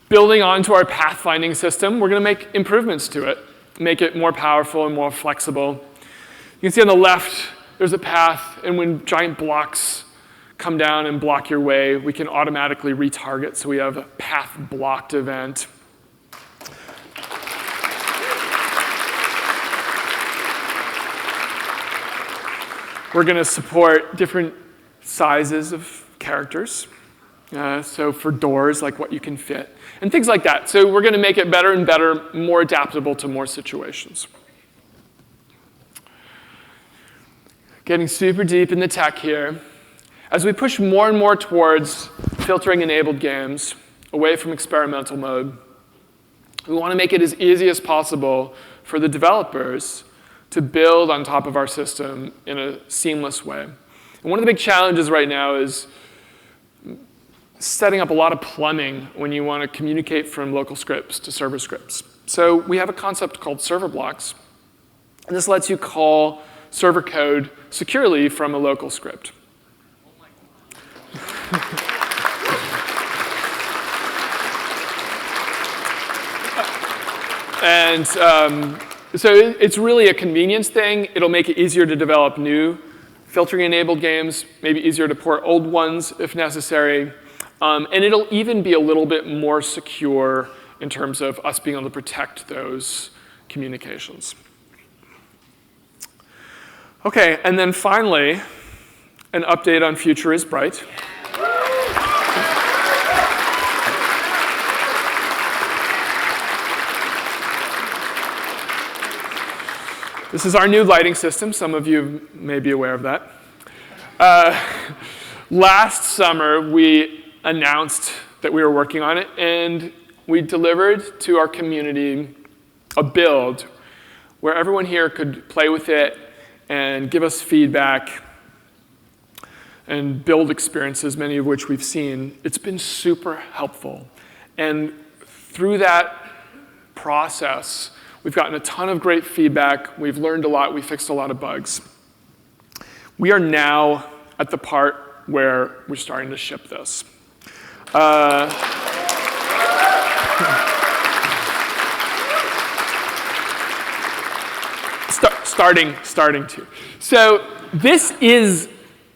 Building onto our pathfinding system, we're going to make improvements to it, make it more powerful and more flexible. You can see on the left, there's a path, and when giant blocks come down and block your way, we can automatically retarget, so we have a path blocked event. We're going to support different sizes of characters. So for doors, like what you can fit, and things like that. So we're going to make it better and better, more adaptable to more situations. Getting super deep in the tech here. As we push more and more towards filtering-enabled games, away from experimental mode, we want to make it as easy as possible for the developers to build on top of our system in a seamless way. And one of the big challenges right now is setting up a lot of plumbing when you want to communicate from local scripts to server scripts. So we have a concept called server blocks, and this lets you call server code securely from a local script. And so it's really a convenience thing. It'll make it easier to develop new filtering-enabled games, maybe easier to port old ones if necessary. And it'll even be a little bit more secure in terms of us being able to protect those communications. OK, and then finally, an update on Future is Bright. This is our new lighting system. Some of you may be aware of that. Last summer, we announced that we were working on it, and we delivered to our community a build where everyone here could play with it and give us feedback and build experiences, many of which we've seen. It's been super helpful. And through that process, we've gotten a ton of great feedback. We've learned a lot. We fixed a lot of bugs. We are now at the part where we're starting to ship this. Starting to. So this is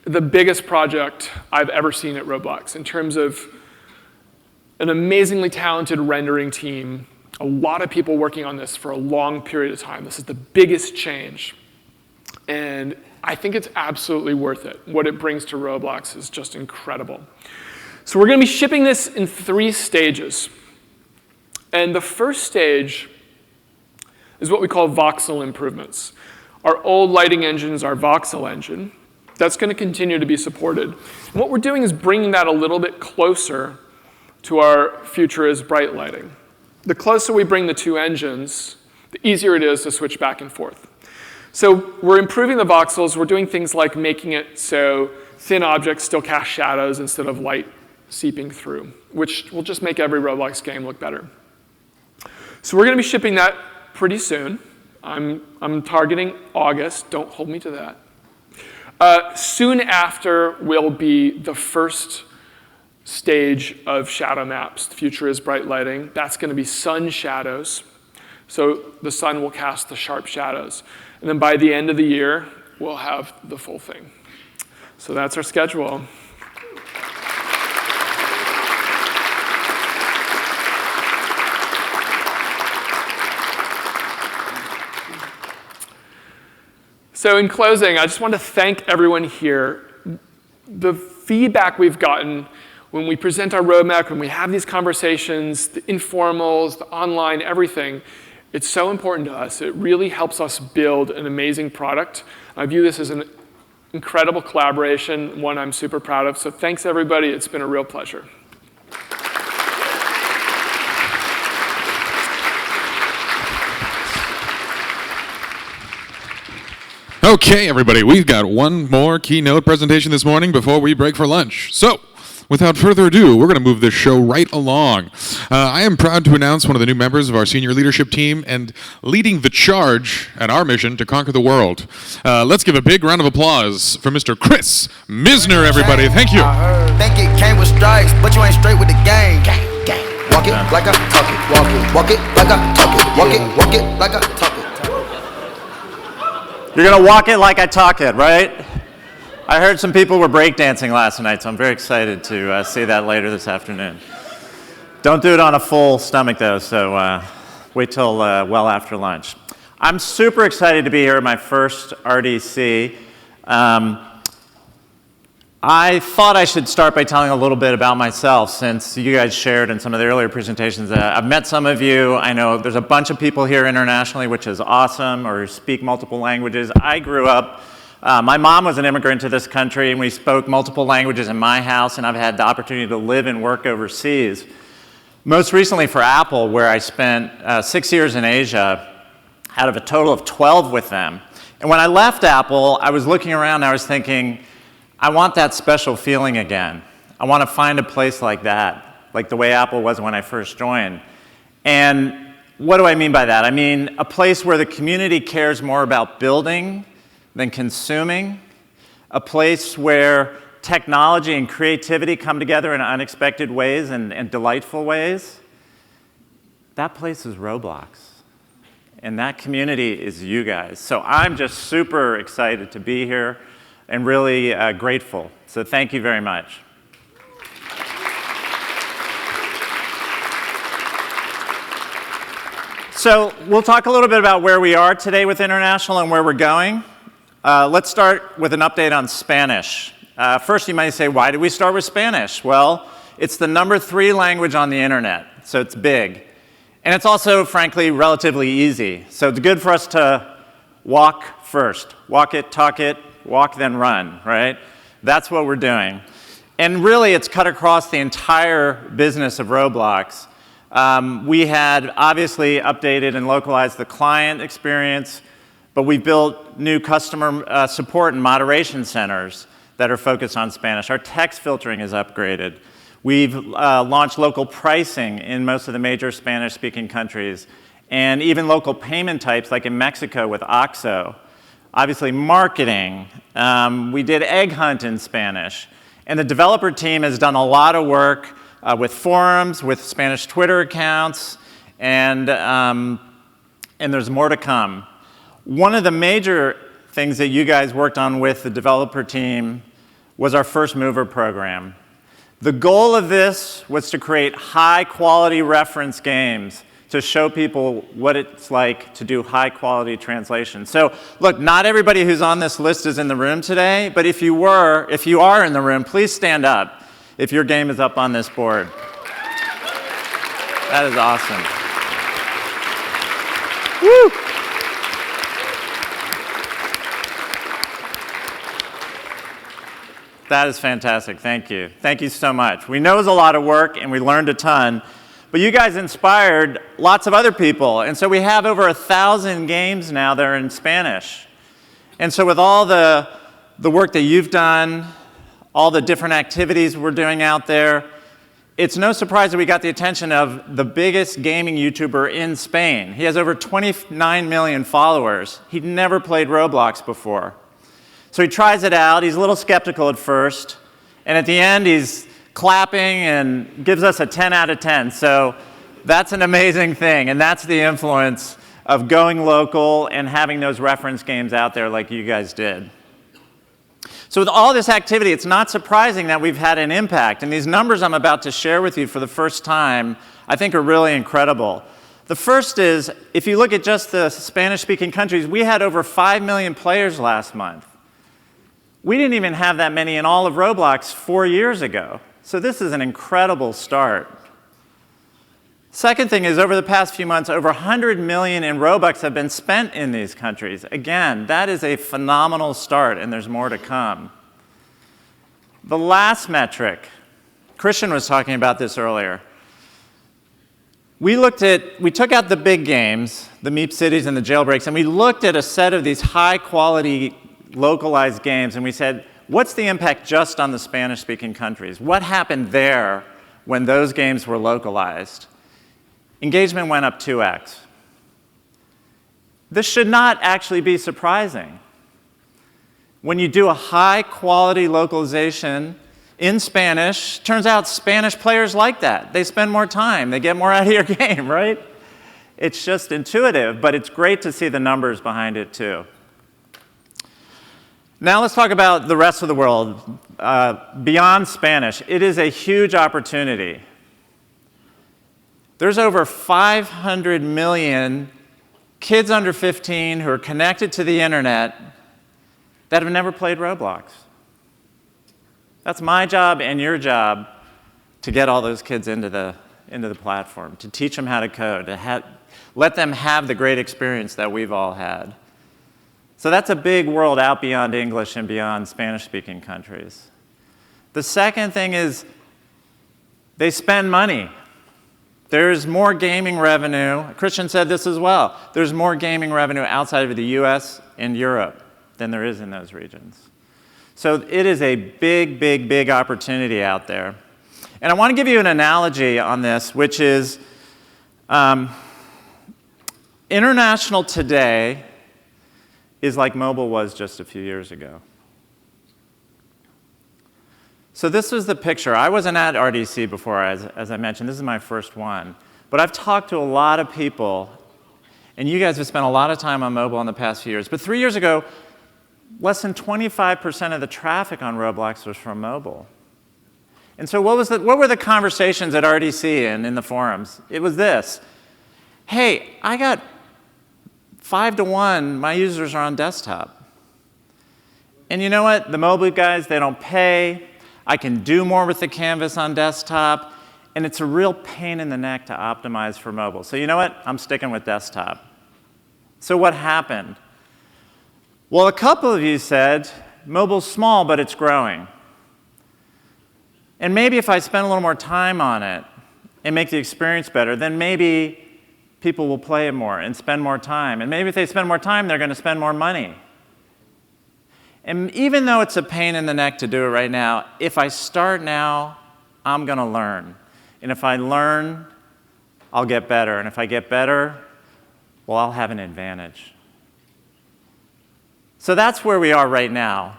the biggest project I've ever seen at Roblox in terms of an amazingly talented rendering team, a lot of people working on this for a long period of time. This is the biggest change. And I think it's absolutely worth it. What it brings to Roblox is just incredible. So we're going to be shipping this in 3 stages. And the first stage is what we call voxel improvements. Our old lighting engine is our voxel engine. That's going to continue to be supported. And what we're doing is bringing that a little bit closer to our Future is Bright lighting. The closer we bring the 2 engines, the easier it is to switch back and forth. So we're improving the voxels. We're doing things like making it so thin objects still cast shadows instead of light seeping through, which will just make every Roblox game look better. So we're going to be shipping that pretty soon. I'm targeting August. Don't hold me to that. Soon after will be the first stage of shadow maps. The Future is Bright lighting. That's going to be sun shadows. So the sun will cast the sharp shadows. And then by the end of the year, we'll have the full thing. So that's our schedule. So in closing, I just want to thank everyone here. The feedback we've gotten when we present our roadmap, when we have these conversations, the informals, the online, everything, it's so important to us. It really helps us build an amazing product. I view this as an incredible collaboration, one I'm super proud of. So thanks, everybody. It's been a real pleasure. Okay, everybody, we've got one more keynote presentation this morning before we break for lunch. So, without further ado, we're going to move this show right along. I am proud to announce one of the new members of our senior leadership team and leading the charge at our mission to conquer the world. Let's give a big round of applause for Mr. Chris Misner, everybody. Thank you. Think it came with stripes, but you ain't straight with the game. Walk it like I talk it. Walk it like I talk it. Walk it like I talk it. You're going to walk it like I talk it, right? I heard some people were breakdancing last night, so I'm very excited to see that later this afternoon. Don't do it on a full stomach, though, so wait till well after lunch. I'm super excited to be here at my first RDC. I thought I should start by telling a little bit about myself, since you guys shared in some of the earlier presentations. I've met some of you. I know there's a bunch of people here internationally, which is awesome, or speak multiple languages. I grew up, my mom was an immigrant to this country, and we spoke multiple languages in my house, and I've had the opportunity to live and work overseas. Most recently for Apple, where I spent 6 years in Asia, out of a total of 12 with them. And when I left Apple, I was looking around and I was thinking, I want that special feeling again. I want to find a place like that, like the way Apple was when I first joined. And what do I mean by that? I mean a place where the community cares more about building than consuming, a place where technology and creativity come together in unexpected ways and delightful ways. That place is Roblox. And that community is you guys. So I'm just super excited to be here and really grateful. So thank you very much. So we'll talk a little bit about where we are today with international and where we're going. Let's start with an update on Spanish. First, you might say, why did we start with Spanish? Well, it's the #3 language on the internet, so it's big. And it's also, frankly, relatively easy. So it's good for us to walk first. Walk it, talk it, walk then run, right? That's what we're doing. And really, it's cut across the entire business of Roblox. We had obviously updated and localized the client experience, but we built new customer support and moderation centers that are focused on Spanish. Our text filtering is upgraded. We've launched local pricing in most of the major Spanish-speaking countries, and even local payment types like in Mexico with OXXO. Obviously, marketing. We did Egg Hunt in Spanish. And the developer team has done a lot of work with forums, with Spanish Twitter accounts, and there's more to come. One of the major things that you guys worked on with the developer team was our First Mover program. The goal of this was to create high-quality reference games to show people what it's like to do high-quality translation. So, look, not everybody who's on this list is in the room today, but if you are in the room, please stand up if your game is up on this board. That is awesome. Woo! That is fantastic. Thank you. Thank you so much. We know it was a lot of work, and we learned a ton. But you guys inspired lots of other people. And so we have over 1,000 games now that are in Spanish. And so with all the work that you've done, all the different activities we're doing out there, it's no surprise that we got the attention of the biggest gaming YouTuber in Spain. He has over 29 million followers. He'd never played Roblox before. So he tries it out. He's a little skeptical at first. And at the end, he's clapping and gives us a 10 out of 10. So That's an amazing thing, and that's the influence of going local and having those reference games out there like you guys did. So with all this activity, it's not surprising that we've had an impact, and these numbers I'm about to share with you for the first time I think are really incredible. The first is, if you look at just the Spanish-speaking countries, we had over 5 million players last month. We didn't even have that many in all of Roblox 4 years ago. So this is an incredible start. Second thing is, over the past few months, over 100 million in Robux have been spent in these countries. Again, that is a phenomenal start, and there's more to come. The last metric, Christian was talking about this earlier. We took out the big games, the Meep Cities and the Jailbreaks, and we looked at a set of these high-quality, localized games, and we said, what's the impact just on the Spanish-speaking countries? What happened there when those games were localized? Engagement went up 2x. This should not actually be surprising. When you do a high-quality localization in Spanish, turns out Spanish players like that. They spend more time. They get more out of your game, right? It's just intuitive, but it's great to see the numbers behind it, too. Now let's talk about the rest of the world. Beyond Spanish, it is a huge opportunity. There's over 500 million kids under 15 who are connected to the internet that have never played Roblox. That's my job and your job to get all those kids into the platform, to teach them how to code, to let them have the great experience that we've all had. So that's a big world out beyond English and beyond Spanish-speaking countries. The second thing is they spend money. There's more gaming revenue. Christian said this as well. There's more gaming revenue outside of the US and Europe than there is in those regions. So it is a big, big, big opportunity out there. And I want to give you an analogy on this, which is international today is like mobile was just a few years ago. So this was the picture. I wasn't at RDC before, as I mentioned. This is my first one. But I've talked to a lot of people, and you guys have spent a lot of time on mobile in the past few years. But 3 years ago, less than 25% of the traffic on Roblox was from mobile. And so what were the conversations at RDC and in the forums? It was this. Hey, I got 5-to-1, my users are on desktop. And you know what? The mobile guys, they don't pay. I can do more with the canvas on desktop. And it's a real pain in the neck to optimize for mobile. So you know what? I'm sticking with desktop. So what happened? Well, a couple of you said, mobile's small, but it's growing. And maybe if I spend a little more time on it and make the experience better, then maybe people will play it more and spend more time. And maybe if they spend more time, they're going to spend more money. And even though it's a pain in the neck to do it right now, if I start now, I'm going to learn. And if I learn, I'll get better. And if I get better, well, I'll have an advantage. So that's where we are right now.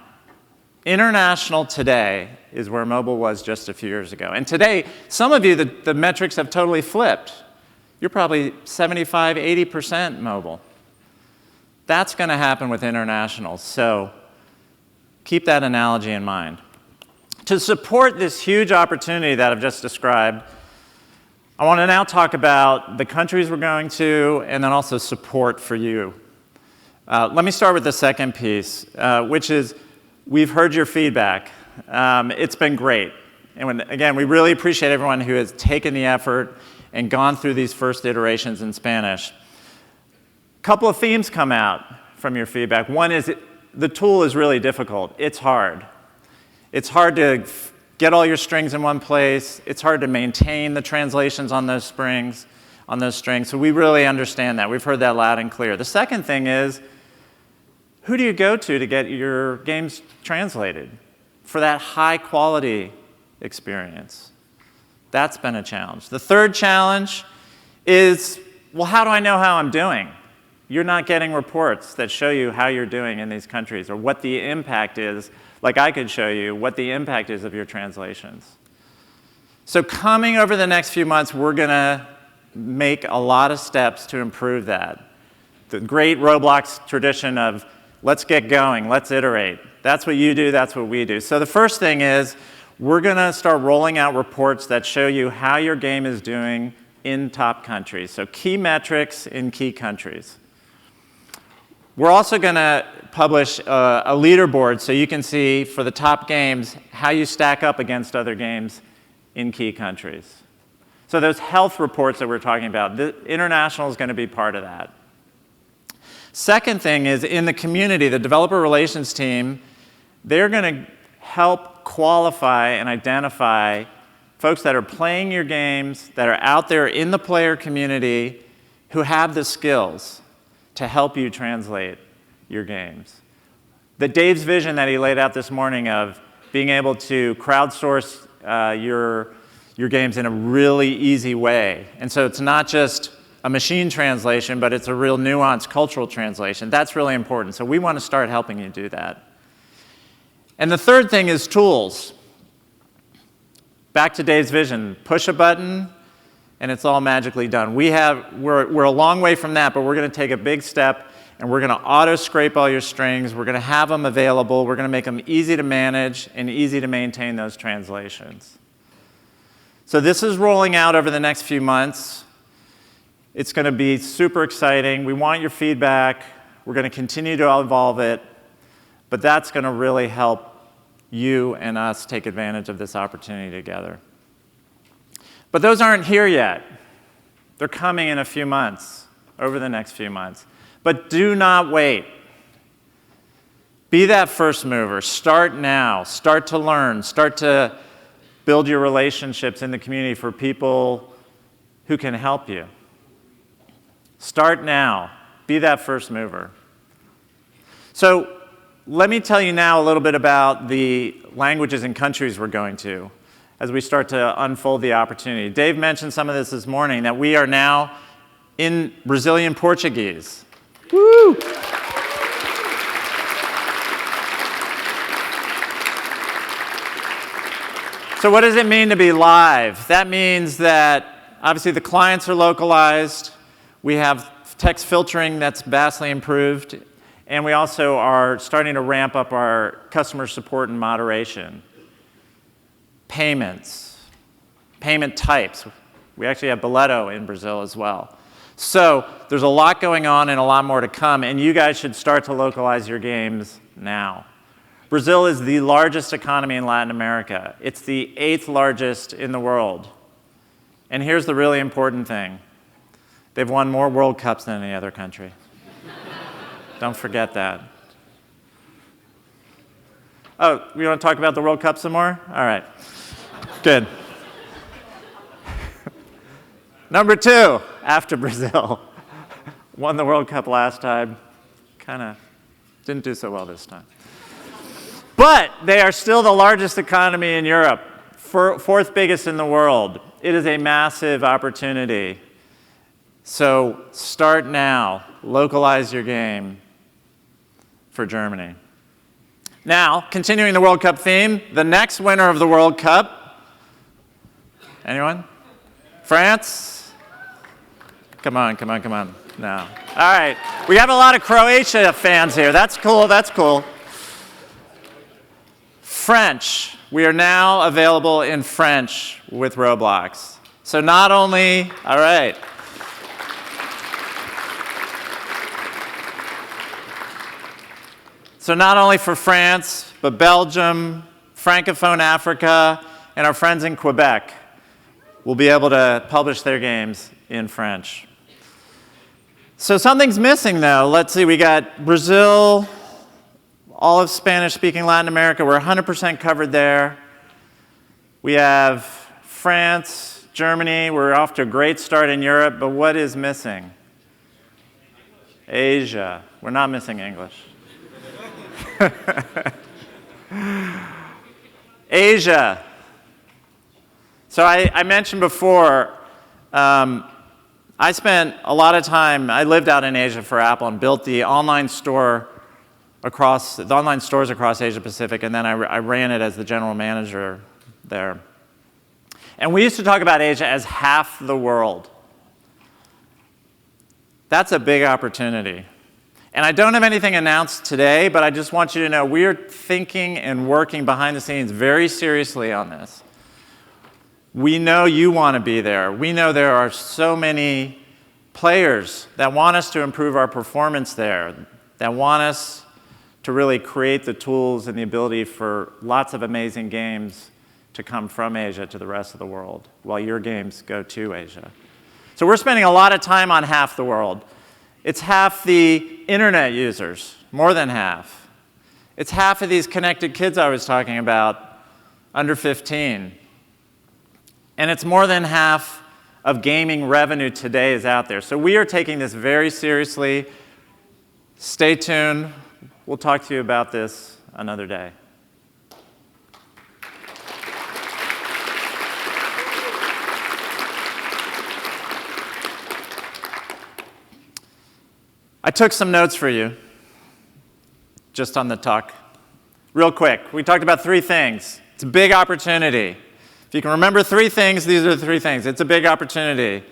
International today is where mobile was just a few years ago. And today, some of you, the metrics have totally flipped. You're probably 75, 80% mobile. That's going to happen with international. So keep that analogy in mind. To support this huge opportunity that I've just described, I want to now talk about the countries we're going to and then also support for you. Let me start with the second piece, which is we've heard your feedback. It's been great. And again, we really appreciate everyone who has taken the effort and gone through these first iterations in Spanish. A couple of themes come out from your feedback. One is the tool is really difficult. It's hard. It's hard to get all your strings in one place. It's hard to maintain the translations on those strings. So we really understand that. We've heard that loud and clear. The second thing is, who do you go to get your games translated for that high quality experience? That's been a challenge. The third challenge is, well, how do I know how I'm doing? You're not getting reports that show you how you're doing in these countries or what the impact is, like I could show you what the impact is of your translations. So coming over the next few months, we're going to make a lot of steps to improve that. The great Roblox tradition of let's get going, let's iterate. That's what you do, that's what we do. So the first thing is we're going to start rolling out reports that show you how your game is doing in top countries. So key metrics in key countries. We're also going to publish a leaderboard so you can see for the top games how you stack up against other games in key countries. So those health reports that we're talking about, the international is going to be part of that. Second thing is in the community, the developer relations team, they're going to help qualify and identify folks that are playing your games, that are out there in the player community who have the skills to help you translate your games. Dave's vision that he laid out this morning of being able to crowdsource your games in a really easy way. And so it's not just a machine translation, but it's a real nuanced cultural translation. That's really important. So we want to start helping you do that. And the third thing is tools. Back to Dave's vision, push a button, and it's all magically done. We're a long way from that, but we're going to take a big step, and we're going to auto-scrape all your strings. We're going to have them available. We're going to make them easy to manage and easy to maintain those translations. So this is rolling out over the next few months. It's going to be super exciting. We want your feedback. We're going to continue to evolve it, but that's going to really help you and us take advantage of this opportunity together. But those aren't here yet. They're coming in a few months, over the next few months. But do not wait. Be that first mover. Start now. Start to learn. Start to build your relationships in the community for people who can help you. Start now. Be that first mover. So let me tell you now a little bit about the languages and countries we're going to as we start to unfold the opportunity. Dave mentioned some of this morning, that we are now in Brazilian Portuguese. Woo! So what does it mean to be live? That means that obviously the clients are localized. We have text filtering that's vastly improved. And we also are starting to ramp up our customer support and moderation. Payments, payment types. We actually have Boleto in Brazil as well. So there's a lot going on and a lot more to come, and you guys should start to localize your games now. Brazil is the largest economy in Latin America. It's the 8th largest in the world. And here's the really important thing. They've won more World Cups than any other country. Don't forget that. Oh, we want to talk about the World Cup some more? All right. Good. Number 2, after Brazil. Won the World Cup last time. Kind of didn't do so well this time. But they are still the largest economy in Europe, 4th biggest in the world. It is a massive opportunity. So start now. Localize your game for Germany. Now, continuing the World Cup theme, the next winner of the World Cup. Anyone? France? Come on, come on, come on. No. All right. We have a lot of Croatia fans here. That's cool, that's cool. French. We are now available in French with Roblox. So not only, all right. So not only for France, but Belgium, Francophone Africa, and our friends in Quebec will be able to publish their games in French. So something's missing, though. Let's see, we got Brazil, all of Spanish-speaking Latin America. We're 100% covered there. We have France, Germany. We're off to a great start in Europe, but what is missing? Asia. We're not missing English. Asia. So I mentioned before, I spent a lot of time, I lived out in Asia for Apple and built the online stores across Asia Pacific, and then I ran it as the general manager there. And we used to talk about Asia as half the world. That's a big opportunity. And I don't have anything announced today, but I just want you to know we are thinking and working behind the scenes very seriously on this. We know you want to be there. We know there are so many players that want us to improve our performance there, that want us to really create the tools and the ability for lots of amazing games to come from Asia to the rest of the world, while your games go to Asia. So we're spending a lot of time on half the world. It's half the internet users, more than half. It's half of these connected kids I was talking about, under 15. And it's more than half of gaming revenue today is out there. So we are taking this very seriously. Stay tuned. We'll talk to you about this another day. I took some notes for you, just on the talk. Real quick, we talked about 3 things. It's a big opportunity. If you can remember 3 things, these are the 3 things. It's a big opportunity.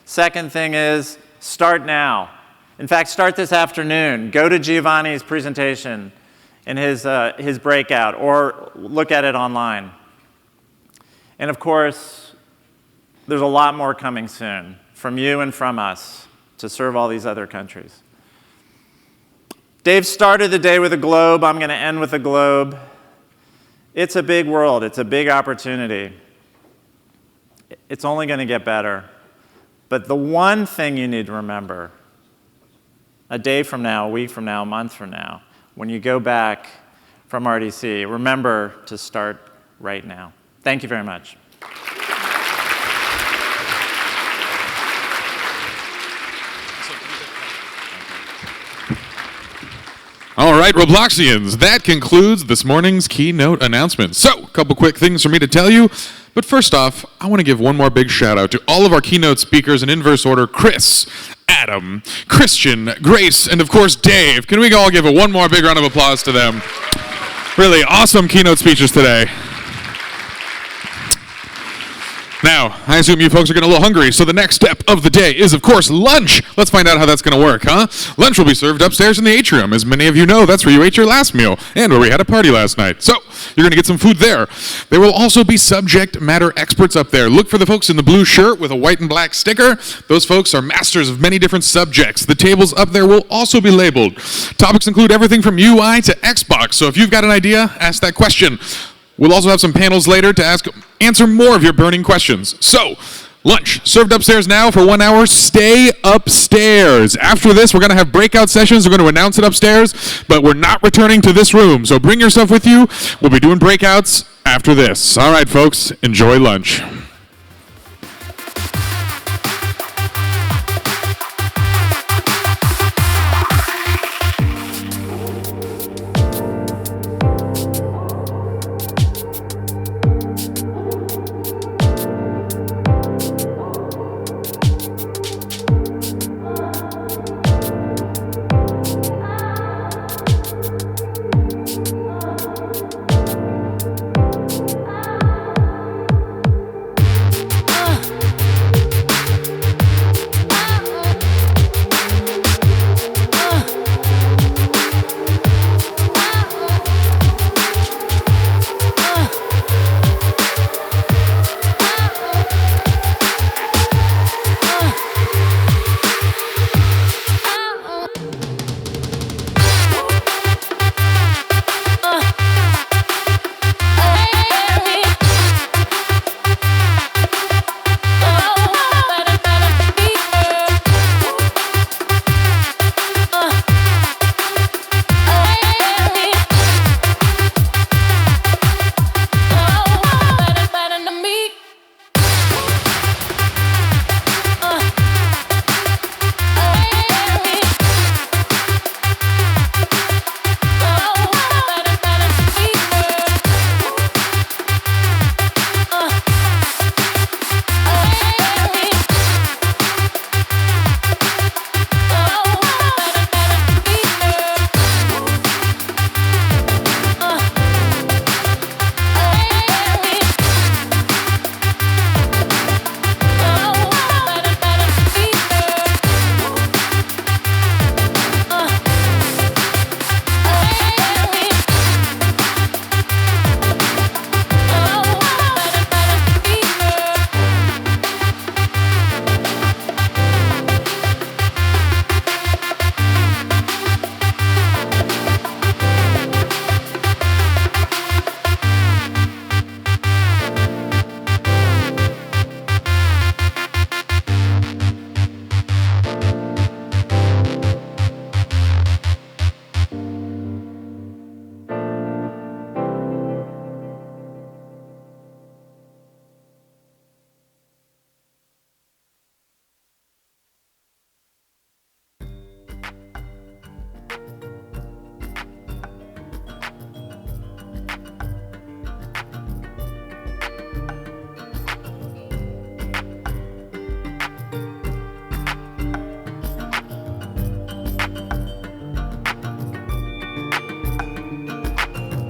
Second thing is, start now. In fact, start this afternoon. Go to Giovanni's presentation in his breakout, or look at it online. And of course, there's a lot more coming soon, from you and from us, to serve all these other countries. Dave started the day with a globe. I'm going to end with a globe. It's a big world. It's a big opportunity. It's only going to get better. But the one thing you need to remember, a day from now, a week from now, a month from now, when you go back from RDC, remember to start right now. Thank you very much. All right, Robloxians, that concludes this morning's keynote announcement. So, a couple quick things for me to tell you. But first off, I want to give one more big shout out to all of our keynote speakers in inverse order: Chris, Adam, Christian, Grace, and of course Dave. Can we all give one more big round of applause to them? Really awesome keynote speeches today. Now, I assume you folks are getting a little hungry, so the next step of the day is, of course, lunch. Let's find out how that's going to work, huh? Lunch will be served upstairs in the atrium. As many of you know, that's where you ate your last meal and where we had a party last night. So, you're going to get some food there. There will also be subject matter experts up there. Look for the folks in the blue shirt with a white and black sticker. Those folks are masters of many different subjects. The tables up there will also be labeled. Topics include everything from UI to Xbox, so if you've got an idea, ask that question. We'll also have some panels later to answer more of your burning questions. So, lunch served upstairs now for 1 hour. Stay upstairs. After this, we're going to have breakout sessions. We're going to announce it upstairs, but we're not returning to this room. So bring yourself with you. We'll be doing breakouts after this. All right, folks, enjoy lunch.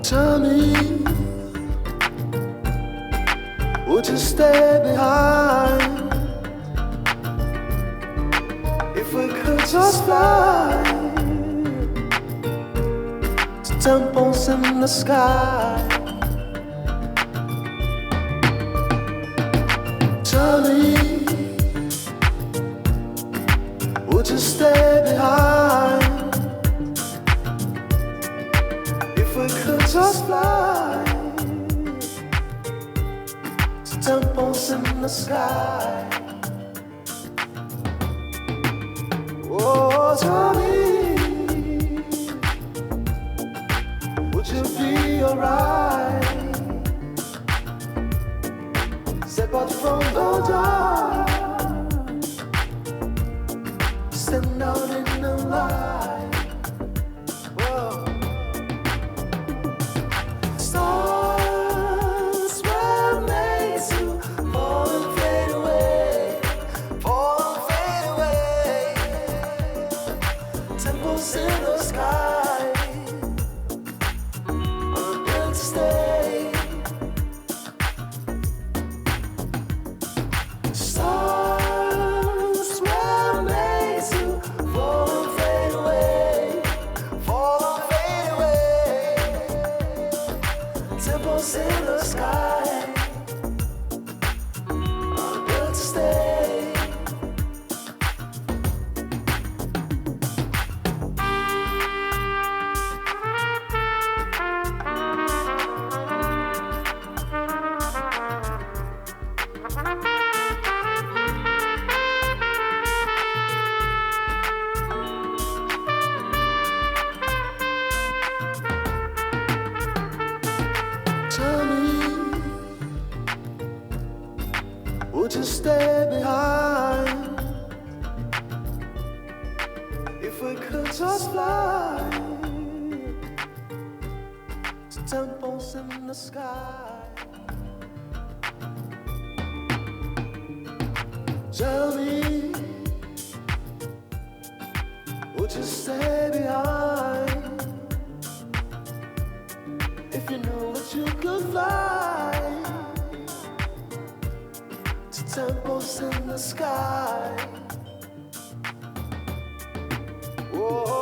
Tell me, would you stay behind if we could just fly to temples in the sky? Tell me, would you stay behind if we could just fly to temples in the sky? Oh, tell me, would you be alright? Separate from the dark, stand out in the light. Whoa. Stars were made to fall and fade away, fall and fade away. Temples in the sky are built to stay. Stars were made to fall and fade away, fall and fade away. Temples in the sky are built to stay. Tell me, would you stay behind if we could just fly to temples in the sky? Tell me, would you stay behind if you know that you could fly to temples in the sky? Whoa.